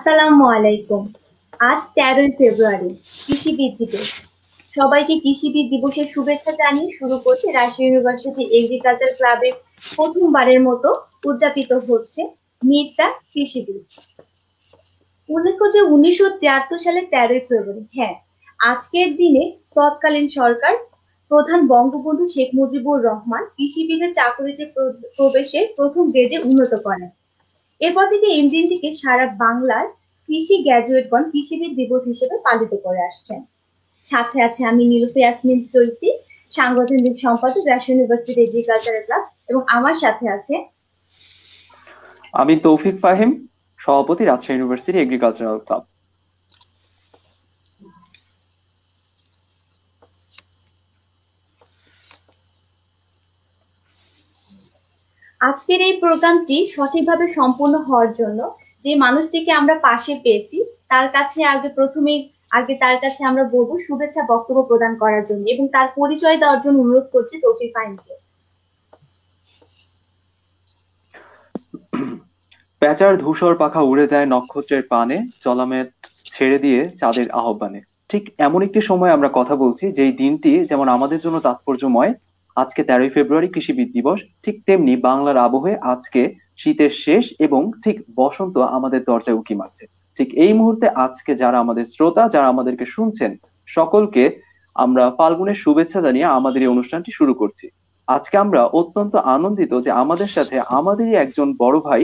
আসসালামু আলাইকুম। আজ ১৩ই ফেব্রুয়ারি, কৃষিবিদ দিবস। সবাইকে কৃষিবিদ দিবসের শুভেচ্ছা জানিয়ে শুরু করছে রাজশাহী ইউনিভার্সিটি এগ্রিকালচার ক্লাবের প্রথমবারের মতো উদযাপিত হচ্ছে মিট দ্য কৃষিবিদ। উল্লেখ্য যে ১৯৭৩ সালের ১৩ই ফেব্রুয়ারি, হ্যাঁ, আজকের দিনে তৎকালীন সরকার প্রধান বঙ্গবন্ধু শেখ মুজিবুর রহমান কৃষিবিদের চাকুরিতে প্রবেশের প্রথম গ্রেডে উন্নত করেন। এরপর থেকে এই দিনটিকে সারা বাংলার কৃষি গ্র্যাজুয়েটগণ কৃষিবিদ দিবস হিসেবে পালিত করে আসছেন। সাথে আছে আমি নীলুফা ইয়াসমিন চৈতি, সাংগঠনিক সম্পাদক রাজশাহী ইউনিভার্সিটি এগ্রিকালচারাল ক্লাব, এবং আমার সাথে আছে আমি তৌফিক ফাহিম, সভাপতি রাজশাহী ইউনিভার্সিটি এগ্রিকালচারাল ক্লাব। আজকের এই প্রোগ্রামটি সঠিকভাবে সম্পূর্ণ হওয়ার জন্য যে মানুষটিকে আমরা পাশে পেয়েছি তার কাছে তার কাছে আমরা বলবো শুভেচ্ছা বক্তব্য প্রদান করার জন্য এবং তার পরিচয় দেওয়ার জন্য অনুরোধ করছি তৌফিক ফাহিমকে। প্যাঁচার ধূসর পাখা উড়ে যায় নক্ষত্রের পানে, জলামেট ছেড়ে দিয়ে চাঁদের আহ্বানে। ঠিক এমন একটি সময় আমরা কথা বলছি যেই দিনটি যেমন আমাদের জন্য তাৎপর্যময়। আজকে ১৩ই ফেব্রুয়ারি কৃষিবিদ দিবস, ঠিক তেমনি বাংলার আবহে আজকে শীতের শেষ এবং ঠিক বসন্ত আমাদের দরজায় উকি মারছে। ঠিক এই মুহূর্তে আজকে যারা আমাদের শ্রোতা, যারা আমাদেরকে শুনছেন, সকলকে আমরা ফাল্গুনের শুভেচ্ছা জানিয়ে আমাদের এই অনুষ্ঠানটি শুরু করছি। আজকে আমরা অত্যন্ত আনন্দিত যে আমাদের সাথে আমাদেরই একজন বড় ভাই,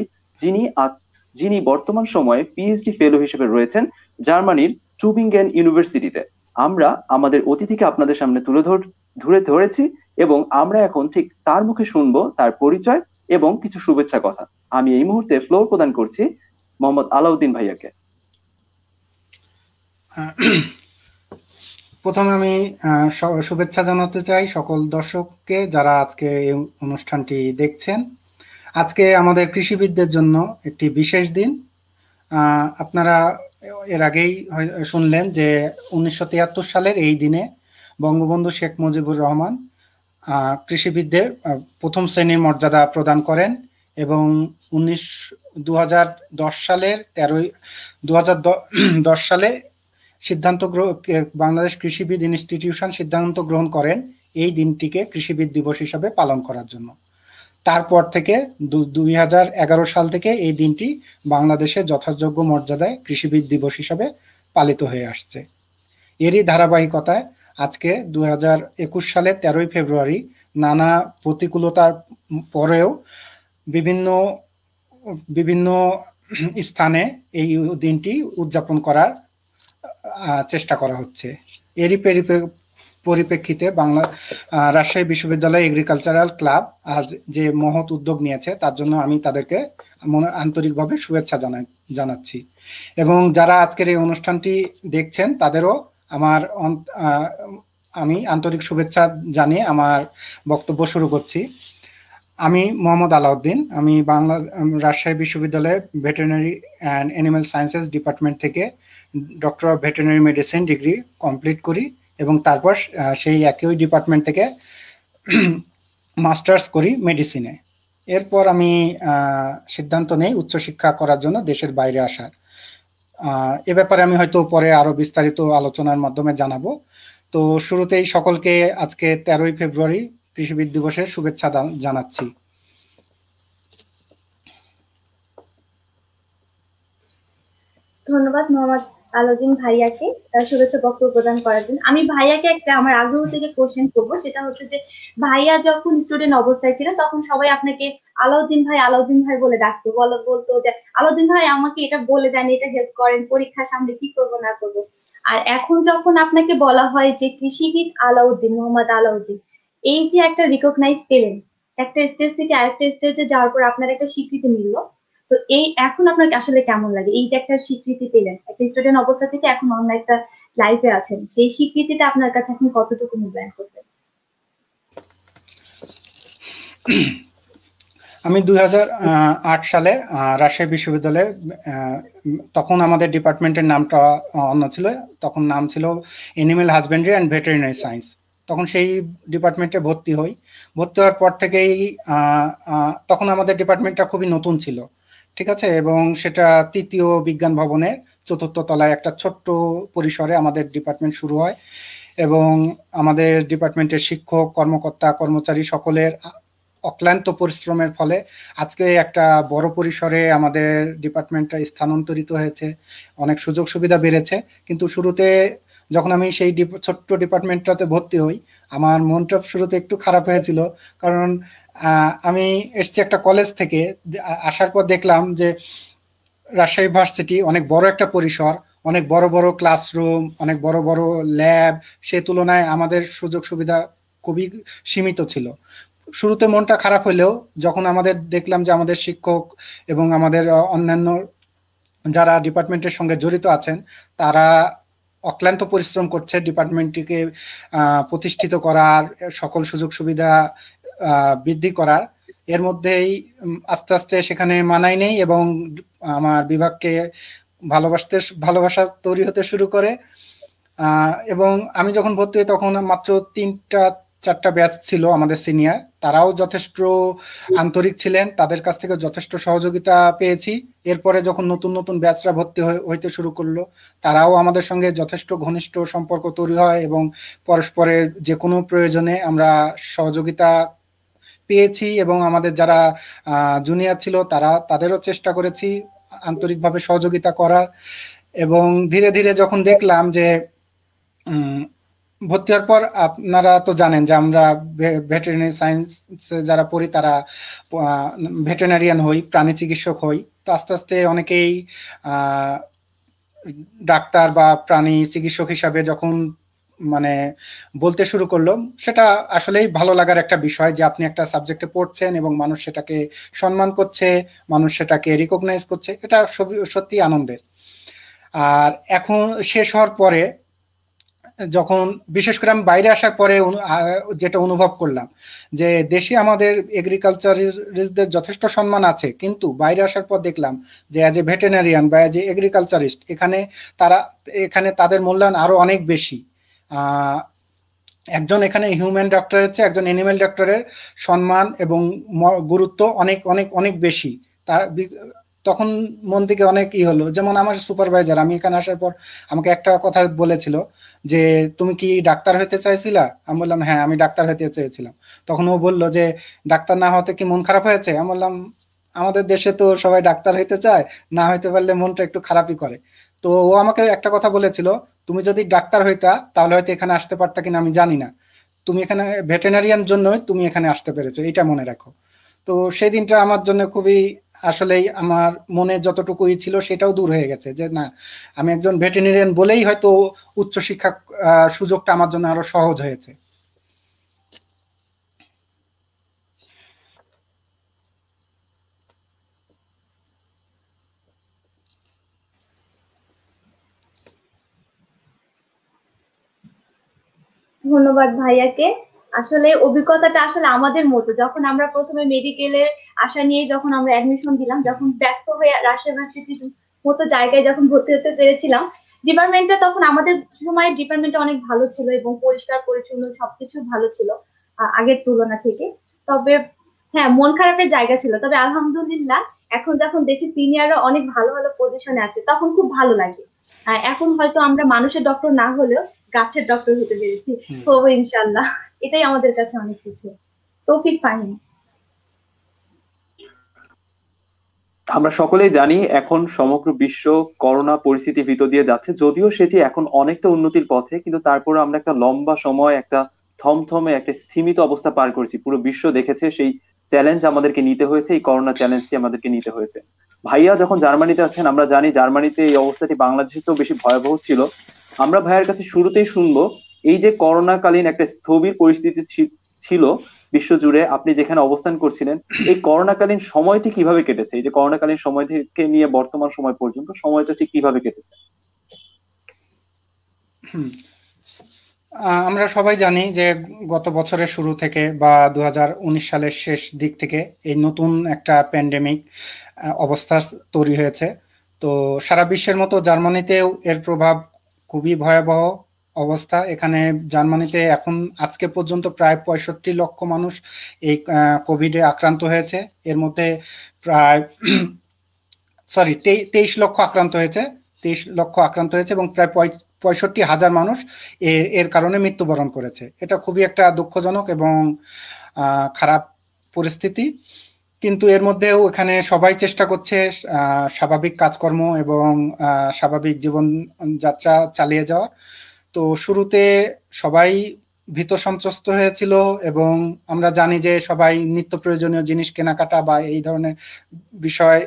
যিনি বর্তমান সময়ে পিএইচডি ফেলো হিসেবে রয়েছেন জার্মানির টুবিঙ্গেন ইউনিভার্সিটিতে। আমরা আমাদের অতিথিকে আপনাদের সামনে তুলে ধরেছি এবং আমরা এখন ঠিক তার মুখে শুনবো তার পরিচয় এবং কিছু শুভেচ্ছা কথা। আমি এই মুহূর্তে ফ্লোর প্রদান করছি মোহাম্মদ আলাউদ্দিন ভাইয়াকে। প্রথমে আমি শুভেচ্ছা জানাতে চাই সকল দর্শককে যারা আজকে এই অনুষ্ঠানটি দেখছেন। আজকে আমাদের কৃষিবিদদের জন্য একটি বিশেষ দিন। আপনারা এর আগেই শুনলেন যে ১৯৭৩ সালের এই দিনে বঙ্গবন্ধু শেখ মুজিবুর রহমান কৃষিবিদদের প্রথম শ্রেণীর মর্যাদা প্রদান করেন এবং ২০১০ সালে বাংলাদেশ কৃষিবিদ ইনস্টিটিউশন সিদ্ধান্ত গ্রহণ করেন এই দিনটিকে কৃষিবিদ দিবস হিসাবে পালন করার জন্য। তারপর থেকে ২০১১ সাল থেকে এই দিনটি বাংলাদেশে যথাযোগ্য মর্যাদায় কৃষিবিদ দিবস হিসাবে পালিত হয়ে আসছে। এরই ধারাবাহিকতায় আজকে ২০২১ সালের ১৩ই ফেব্রুয়ারি নানা প্রতিকূলতার পরেও বিভিন্ন স্থানে এই দিনটি উদযাপন করার চেষ্টা করা হচ্ছে। এরই পরিপ্রেক্ষিতে রাজশাহী বিশ্ববিদ্যালয় এগ্রিকালচারাল ক্লাব আজ যে মহৎ উদ্যোগ নিয়েছে তার জন্য আমি তাদেরকে আন্তরিকভাবে শুভেচ্ছা জানাচ্ছি এবং যারা আজকের এই অনুষ্ঠানটি দেখছেন তাদেরও আমি আন্তরিক শুভেচ্ছা জানিয়ে আমার বক্তব্য শুরু করছি। আমি মোহাম্মদ আলাউদ্দিন, আমি রাজশাহী বিশ্ববিদ্যালয়ের veterinary and animal sciences department থেকে doctor of veterinary medicine degree complete করি এবং তারপর সেই একই ডিপার্টমেন্ট থেকে মাস্টার্স করি মেডিসিনে। এরপর আমি সিদ্ধান্ত নেই উচ্চশিক্ষা করার জন্য দেশের বাইরে আসার। এ ব্যাপারে আমি হয়তো পরে আরো বিস্তারিত আলোচনার মাধ্যমে জানাবো। তো শুরুতেই সকলকে আজকে ১৩ই ফেব্রুয়ারি কৃষিবিদ দিবসের শুভেচ্ছা জানাচ্ছি। ধন্যবাদ মোহাম্মদ আলাউদ্দিন ভাইয়াকে তার শুভেচ্ছা বক্তব্য প্রদান করার জন্য। আমি ভাইয়াকে একটা আমার আগ্রহ থেকে কোশ্চেন করবো, সেটা হচ্ছে যে ভাইয়া যখন স্টুডেন্ট অবস্থায় ছিলেন তখন সবাই আপনাকে আলাউদ্দিন ভাই বলে ডাকতো, বলতো যে আলাউদ্দিন ভাই আমাকে এটা বলে দেন, এটা হেল্প করেন, পরীক্ষার সামনে কি করবো না করবো। আর এখন যখন আপনাকে বলা হয় যে কৃষিবিদ আলাউদ্দিন, মোহাম্মদ আলাউদ্দিন, এই যে একটা রিকগনাইজ পেলেন, একটা স্টেজ থেকে আরেকটা স্টেজে যাওয়ার পর আপনার একটা স্বীকৃতি মিললো, তো এখন আপনার আসলে কেমন লাগে? এই যে একটা স্বীকৃতি পেলেন, একটা স্টুডেন্ট অবস্থা থেকে এখন অন্য একটা লাইফে আছেন, সেই স্বীকৃতিটা আপনার কাছে এখন কতটুকু মূল্যায়ন করবেন? আমি ২০০৮ সালে রাজশাহী বিশ্ববিদ্যালয়ে, তখন আমাদের ডিপার্টমেন্টের নামটা অন্য ছিল, তখন নাম ছিল animal husbandry and veterinary science. তখন সেই ডিপার্টমেন্টে ভর্তি হওয়ার পর থেকেই তখন আমাদের ডিপার্টমেন্টটা খুবই নতুন ছিল, ঠিক আছে, এবং সেটা তৃতীয় বিজ্ঞান ভবনের চতুর্থ তলায় একটা ছোট্ট পরিসরে আমাদের ডিপার্টমেন্ট শুরু হয়, এবং আমাদের ডিপার্টমেন্টের শিক্ষক, কর্মকর্তা, কর্মচারী সকলের অক্লান্ত পরিশ্রমের ফলে আজকে একটা বড় পরিসরে আমাদের ডিপার্টমেন্টটা স্থানান্তরিত হয়েছে, অনেক সুযোগ সুবিধা বেড়েছে। কিন্তু শুরুতে যখন আমি সেই ছোট্ট ডিপার্টমেন্টটাতে ভর্তি হই, আমার মনটা শুরুতে একটু খারাপ হয়েছিল, কারণ আমি এসছি একটা কলেজ থেকে, আসার পর দেখলাম যে রাজশাহী ভার্সিটি অনেক বড় একটা পরিসর, অনেক বড় বড় ক্লাসরুম, অনেক বড় বড় ল্যাব, সে তুলনায় আমাদের সুযোগ সুবিধা খুবই সীমিত ছিল। শুরুতে মনটা খারাপ হলেও যখন আমাদের দেখলাম যে আমাদের শিক্ষক এবং আমাদের অন্যান্য যারা ডিপার্টমেন্টের সঙ্গে জড়িত আছেন তারা অক্লান্ত পরিশ্রম করছে ডিপার্টমেন্টটিকে প্রতিষ্ঠিত করার, সকল সুযোগ সুবিধা বৃদ্ধি করার, এর মধ্যেই আস্তে আস্তে সেখানে মানাই নেই এবং আমার বিভাগকে ভালোবাসা তৈরি হতে শুরু করে। এবং আমি যখন ভর্তি হই তখন মাত্র 3-4টা ব্যাচ ছিল আমাদের সিনিয়র, তারাও যথেষ্ট আন্তরিক ছিলেন, তাদের কাছ থেকে যথেষ্ট সহযোগিতা পেয়েছি। এরপরে যখন নতুন নতুন ব্যাচরা ভর্তি হইতে শুরু করলো, তারাও আমাদের সঙ্গে যথেষ্ট ঘনিষ্ঠ সম্পর্ক তৈরি হয় এবং পরস্পরের যে কোনো প্রয়োজনে আমরা সহযোগিতা পেয়েছি, এবং আমাদের যারা জুনিয়র ছিল তাদেরও চেষ্টা করেছি আন্তরিকভাবে সহযোগিতা করার। এবং ধীরে ধীরে যখন দেখলাম যে ভর্তি হওয়ার পর, আপনারা তো জানেন যে আমরা ভেটেরিনারি সায়েন্স যারা পড়ি তারা ভেটেরিনারিয়ান হই, প্রাণী চিকিৎসক হই। তো আস্তে আস্তে অনেকেই ডাক্তার বা প্রাণী চিকিৎসক হিসাবে যখন মানে বলতে শুরু করলো, সেটা আসলেই ভালো লাগার একটা বিষয় যে আপনি একটা সাবজেক্টে পড়ছেন এবং মানুষ সেটাকে সম্মান করছে, মানুষ সেটাকে রিকগনাইজ করছে, এটা সত্যি আনন্দের। আর এখন শেষ হওয়ার পরে যখন বিশেষ করে আমি বাইরে আসার পরে যেটা অনুভব করলাম যে দেশে আমাদের এগ্রিকালচারিস্টদের যথেষ্ট সম্মান আছে, কিন্তু বাইরে আসার পর দেখলাম যে অ্যাজ এ ভেটেরিনারিয়ান বা অ্যাজ এ এগ্রিকালচারিস্ট এখানে তাদের মূল্যায়ন আরো অনেক বেশি। একজন এখানে হিউম্যান ডক্টরের চেয়ে একজন অ্যানিমেল ডক্টরের সম্মান এবং গুরুত্ব অনেক অনেক অনেক বেশি। তখন মন থেকে অনেক হলো, যেমন আমার সুপারভাইজার আমি এখানে আসার পর আমাকে একটা কথা বলেছিল যে তুমি কি ডাক্তার হতে চাইছিলা? আমি বললাম হ্যাঁ, আমি ডাক্তার হতে চেয়েছিলাম। তখন ও বলল যে ডাক্তার না হতে কি মন খারাপ হয়েছে? আমি বললাম আমাদের দেশে তো সবাই ডাক্তার হইতে চায়, না হইতে পারলে মনটা একটু খারাপই করে। তো ও আমাকে একটা কথা বলেছিল, তুমি যদি ডাক্তার হইতা তাহলে হয়তো এখানে আসতে পারতা কিনা আমি জানি না, তুমি এখানে ভেটেরিনারিয়ান জন্যই তুমি এখানে আসতে পেরেছো, এটা মনে রাখো। তো সেই দিনটা আমার জন্য খুবই, আসলেই আমার মনে যতটুকুই ছিল সেটাও দূর হয়ে গেছে, যে না, আমি একজন ভেটেরিনারিয়ান বলেই হয়তো উচ্চশিক্ষা সুযোগটা আমার জন্য আরো সহজ হয়েছে। ধন্যবাদ ভাইয়াকে। আসলে অভিজ্ঞতাটা আসলে আমাদের মতো, যখন আমরা প্রথমে মেডিকেলের আশা নিয়ে যখন আমরা অ্যাডমিশন দিলাম, যখন ব্যর্থ হয়ে রাজশাহী ভার্সিটির মতো জায়গায় যখন ভর্তি হতে পেরেছিলাম, ডিপার্টমেন্টটা তখন আমাদের সময় ডিপার্টমেন্টটা অনেক ভালো ছিল এবং পরিষ্কার পরিচ্ছন্ন সবকিছু ভালো ছিল আগের তুলনা থেকে। তবে হ্যাঁ, মন খারাপের জায়গা ছিল, তবে আলহামদুলিল্লাহ এখন যখন দেখি সিনিয়ররা অনেক ভালো ভালো পজিশনে আছে তখন খুব ভালো লাগে। এখন হয়তো আমরা মানুষের ডক্টর না হলেও গাছের ডক্টর হতে পেরেছি, হবো ইনশাল্লাহ। এটাই আমাদের কাছে অনেক কিছু। তৌফিক ফাহিম। আমরা সকলেই জানি এখন সমগ্র বিশ্ব করোনা পরিস্থিতির ভিতর দিয়ে যাচ্ছে, যদিও সেটি এখন অনেকটা উন্নতির পথে, কিন্তু তারপরে আমরা একটা লম্বা সময় একটা থমথমে একটা স্থিমিত অবস্থা পার করেছি। পুরো বিশ্ব দেখেছে সেই চ্যালেঞ্জ আমাদেরকে নিতে হয়েছে, এই করোনা চ্যালেঞ্জটি আমাদেরকে নিতে হয়েছে। ভাইয়া যখন জার্মানিতে আছেন, আমরা জানি জার্মানিতে এই অবস্থাটি বাংলাদেশের চেয়েও বেশি ভয়াবহ ছিল। আমরা ভাইয়ার কাছে শুরুতেই শুনবো, এই যে করোনাকালীন একটা স্থবির পরিস্থিতি ছিল বিশ্বজুড়ে, আপনি যেখানে অবস্থান করছিলেন, এই করোনাকালীন সময়টি কিভাবে কেটেছে? এই যে করোনাকালীন সময় থেকে নিয়ে বর্তমান সময় পর্যন্ত সময়টা ঠিক কিভাবে কেটেছে? আমরা সবাই জানি যে গত বছরের শুরু থেকে বা 2019 সালের শেষ দিক থেকে এই নতুন একটা প্যান্ডেমিক অবস্থা তৈরি হয়েছে। তো সারা বিশ্বের মতো জার্মানিতেও এর প্রভাব খুবই ভয়াবহ অবস্থা। এখানে জার্মানিতে এখন আজকে পর্যন্ত প্রায় 65 লক্ষ মানুষ এই কোভিডে আক্রান্ত হয়েছে। এর মধ্যে প্রায় সরি 23 লক্ষ আক্রান্ত হয়েছে, 23 লক্ষ আক্রান্ত হয়েছে এবং প্রায় 65,000 মানুষ এর কারণে মৃত্যুবরণ করেছে। এটা খুবই একটা দুঃখজনক এবং খারাপ পরিস্থিতি। কিন্তু এর মধ্যেও এখানে সবাই চেষ্টা করছে স্বাভাবিক কাজকর্ম এবং স্বাভাবিক জীবনযাত্রা চালিয়ে যাওয়া। তো শুরুতে সবাই ভীত সন্ত্রস্ত হয়েছিল এবং আমরা জানি যে সবাই নিত্য প্রয়োজনীয় জিনিস কেনাকাটা বা এই ধরনের বিষয়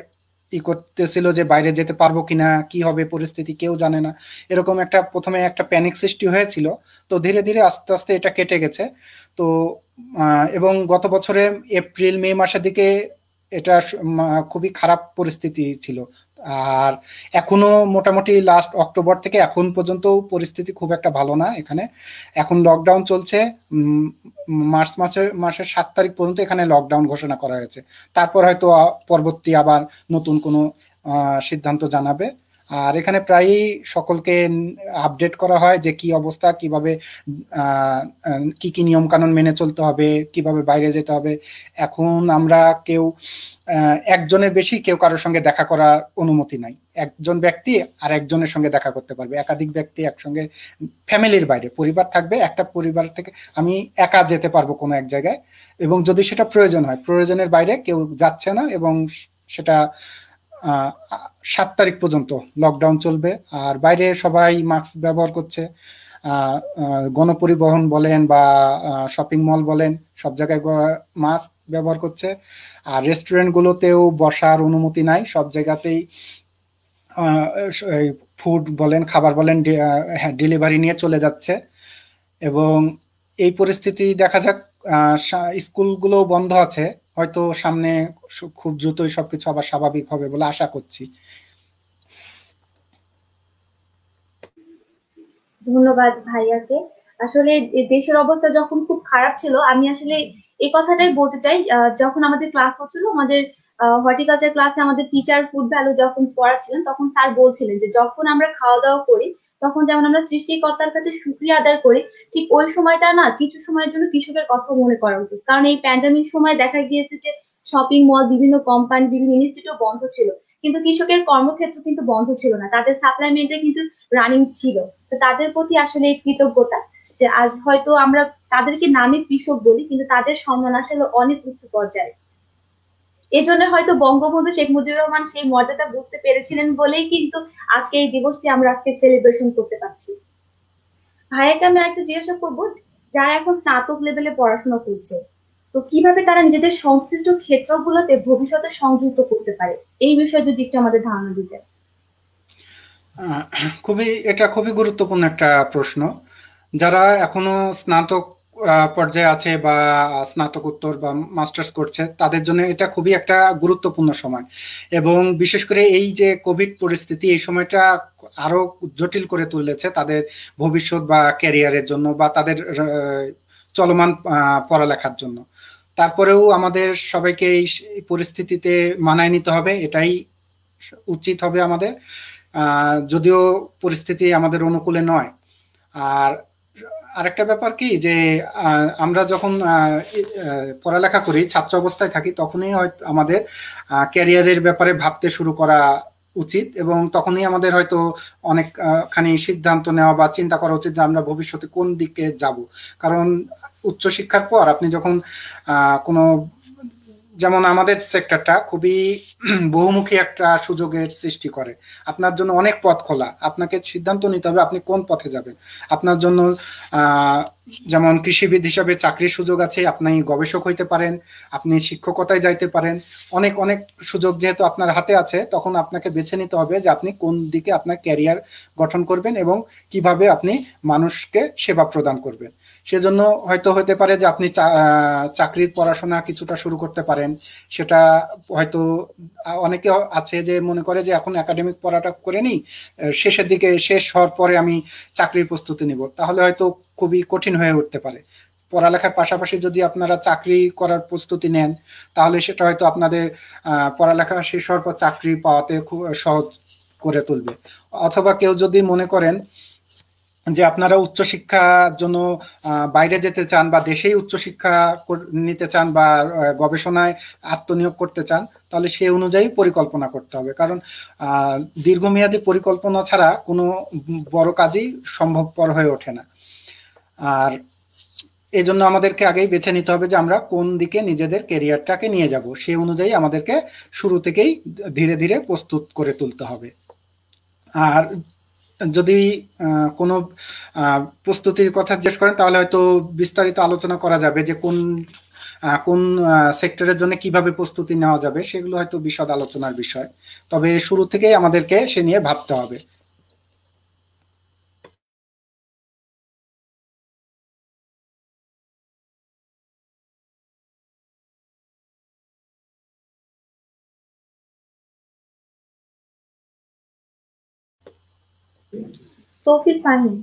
করতেছিল যে বাইরে যেতে পারবো কিনা, কি হবে পরিস্থিতি কেউ জানে না, এরকম একটা প্রথমে একটা প্যানিক সৃষ্টি হয়েছিল। তো ধীরে ধীরে আস্তে আস্তে এটা কেটে গেছে। তো এবং গত বছরে এপ্রিল মে মাসের দিকে এটা খুবই খারাপ পরিস্থিতি ছিল। আর এখনো মোটামুটি লাস্ট অক্টোবর থেকে এখন পর্যন্ত পরিস্থিতি খুব একটা ভালো না এখানে। এখন লকডাউন চলছে, মার্চ মাসের 7 তারিখ পর্যন্ত এখানে লকডাউন ঘোষণা করা হয়েছে। তারপর হয়তো পরবর্তী আবার নতুন কোনো সিদ্ধান্ত জানাবে। আর এখানে প্রায়ই সকলকে আপডেট করা হয় যে কি অবস্থা, কিভাবে কি কি নিয়ম কানুন মেনে চলতে হবে, কিভাবে বাইরে যেতে হবে। এখন আমরা কেউ একজনের বেশি কেউ কারোর সঙ্গে দেখা করার অনুমতি নাই। একজন ব্যক্তি আর একজনের সঙ্গে দেখা করতে পারবে, একাধিক ব্যক্তি একসঙ্গে ফ্যামিলির বাইরে, পরিবার থাকবে একটা পরিবার থেকে আমি একা যেতে পারবো কোনো এক জায়গায়, এবং যদি সেটা প্রয়োজন হয়, প্রয়োজনের বাইরে কেউ যাচ্ছে না। এবং সেটা 7 তারিখ পর্যন্ত লকডাউন চলবে। আর বাইরে সবাই মাস্ক ব্যবহার করছে, গণপরিবহন বলেন বা শপিং মল বলেন, সব জায়গায় মাস্ক ব্যবহার করছে। আর রেস্টুরেন্টগুলোতেও বসার অনুমতি নাই, সব জায়গাতেই ফুড বলেন, খাবার বলেন, ডেলিভারি নিয়ে চলে যাচ্ছে। এবং এই পরিস্থিতি দেখা যাক, স্কুলগুলো বন্ধ আছে, হয়তো সামনে খুব দ্রুতই সবকিছু আবার স্বাভাবিক হবে বলে আশা করছি। ধন্যবাদ ভাইয়াকে। আসলে দেশের অবস্থা যখন খুব খারাপ ছিল, আমি আসলে এই কথাটাই বলতে চাই। যখন আমাদের ক্লাস হচ্ছিল, আমাদের হর্টিকালচার ক্লাসে আমাদের টিচার ফুড ভ্যালু যখন পড়াচ্ছিলেন, তখন স্যার বলছিলেন যে যখন আমরা খাওয়া দাওয়া করি তখন যেমন আমরা সৃষ্টিকর্তার কাছে শুকরিয়া আদায় করি, ঠিক ওই সময়টা না কিছু সময়ের জন্য কৃষকের কথা মনে করা উচিত। কারণ এই প্যান্ডামিক সময় দেখা গিয়েছে যে শপিং মল, বিভিন্ন কোম্পানি, বিভিন্ন ইনস্টিটিউট বন্ধ ছিল, কিন্তু কৃষকের কর্মক্ষেত্র কিন্তু বন্ধ ছিল না, তাদের সাপ্লাইমেন্টে কিন্তু রানিং ছিল। তো তাদের প্রতি আসলে কৃতজ্ঞতা যে আজ হয়তো আমরা তাদেরকে নামে কৃষক বলি, কিন্তু তাদের সম্মান আসলে অনেক উচ্চ পর্যায়ে। এজন্য হয়তো বঙ্গবন্ধু শেখ মুজিবুর রহমান সেই মর্যাদা বুঝতে পেরেছিলেন বলেই কিন্তু আজকে এই দিবসটি আমরা আজকে সেলিব্রেশন করতে পারছি। ভাইয়াকে আমি একটা জিজ্ঞাসা করবো, যারা এখন স্নাতক লেভেলে পড়াশোনা করছে, তো কিভাবে তারা নিজেদের সংশ্লিষ্ট ক্ষেত্রগুলোতে ভবিষ্যতে সংযুক্ত করতে পারে, এই বিষয়ে যদি একটু আমাদের ধারণা দিতেন। এটা খুবই গুরুত্বপূর্ণ একটা প্রশ্ন। যারা এখনো স্নাতক পর্যায়ে আছে বা স্নাতকোত্তর বা মাস্টার্স করছে, তাদের জন্য এটা খুবই একটা গুরুত্বপূর্ণ সময়। এবং বিশেষ করে এই যে কোভিড পরিস্থিতি, এই সময়টা আরো জটিল করে তুলেছে তাদের ভবিষ্যৎ বা ক্যারিয়ারের জন্য বা তাদের চলমান পড়ালেখার জন্য। তারপরেও আমাদের সবাইকে এই পরিস্থিতিতে মানায় নিতে হবে, এটাই উচিত হবে আমাদের, যদিও পরিস্থিতি আমাদের অনুকূলে নয়। আর আরেকটা ব্যাপার কি যে আমরা যখন পড়ালেখা করি, ছাত্র অবস্থায় থাকি, তখনই হয়তো আমাদের ক্যারিয়ারের ব্যাপারে ভাবতে শুরু করা উচিত, এবং তখনই আমাদের হয়তো অনেকখানি সিদ্ধান্ত নেওয়া বা চিন্তা করা উচিত যে আমরা ভবিষ্যতে কোন দিকে যাব। কারণ উচ্চশিক্ষার পর আপনি যখন কোনো, যেমন আমাদের সেক্টরটা খুবই বহুমুখী একটা সুযোগের সৃষ্টি করে, আপনার জন্য অনেক পথ খোলা, আপনাকে সিদ্ধান্ত নিতে হবে আপনি কোন পথে যাবেন। আপনার জন্য যেমন কৃষিবিদ হিসাবে চাকরির সুযোগ আছে, আপনি গবেষক হইতে পারেন, আপনি শিক্ষকতায় যাইতে পারেন, অনেক অনেক সুযোগ যেহেতু আপনার হাতে আছে, তখন আপনাকে বেছে নিতে হবে যে আপনি কোন দিকে আপনার ক্যারিয়ার গঠন করবেন এবং কিভাবে আপনি মানুষকে সেবা প্রদান করবেন। সেজন্য হয়তো হতে পারে যে আপনি চাকরির পড়াশোনা কিছুটা শুরু করতে পারেন। সেটা হয়তো অনেকে আছে যে মনে করে যে এখন একাডেমিক পড়াটা করে নিই, শেষের দিকে শেষ হওয়ার পরে আমি চাকরির প্রস্তুতি নিব, তাহলে হয়তো খুবই কঠিন হয়ে উঠতে পারে। পড়ালেখার পাশাপাশি যদি আপনারা চাকরি করার প্রস্তুতি নেন, তাহলে সেটা হয়তো আপনাদের পড়ালেখা শেষ হওয়ার পর চাকরি পাওয়াতে খুব সহজ করে তুলবে। অথবা কেউ যদি মনে করেন যে আপনারা উচ্চশিক্ষার জন্য বাইরে যেতে চান বা দেশেই উচ্চশিক্ষা নিতে চান বা গবেষণায় আত্মনিয়োগ করতে চান, তাহলে সেই অনুযায়ী পরিকল্পনা করতে হবে। কারণ দীর্ঘমেয়াদী পরিকল্পনা ছাড়া কোনো বড় কাজই সম্ভবপর হয়ে ওঠে না। আর এই জন্য আমাদেরকে আগেই বেছে নিতে হবে যে আমরা কোন দিকে নিজেদের কেরিয়ারটাকে নিয়ে যাব, সেই অনুযায়ী আমাদেরকে শুরু থেকেই ধীরে ধীরে প্রস্তুত করে তুলতে হবে। আর যদি কোনো প্রস্তুতির কথা জিজ্ঞেস করেন, তাহলে হয়তো বিস্তারিত আলোচনা করা যাবে যে কোন কোন সেক্টরের জন্য কিভাবে প্রস্তুতি নেওয়া যাবে, সেগুলো হয়তো বিশদ আলোচনার বিষয়। তবে শুরু থেকেই আমাদেরকে সে নিয়ে ভাবতে হবে। তৌফিক ফাহিম।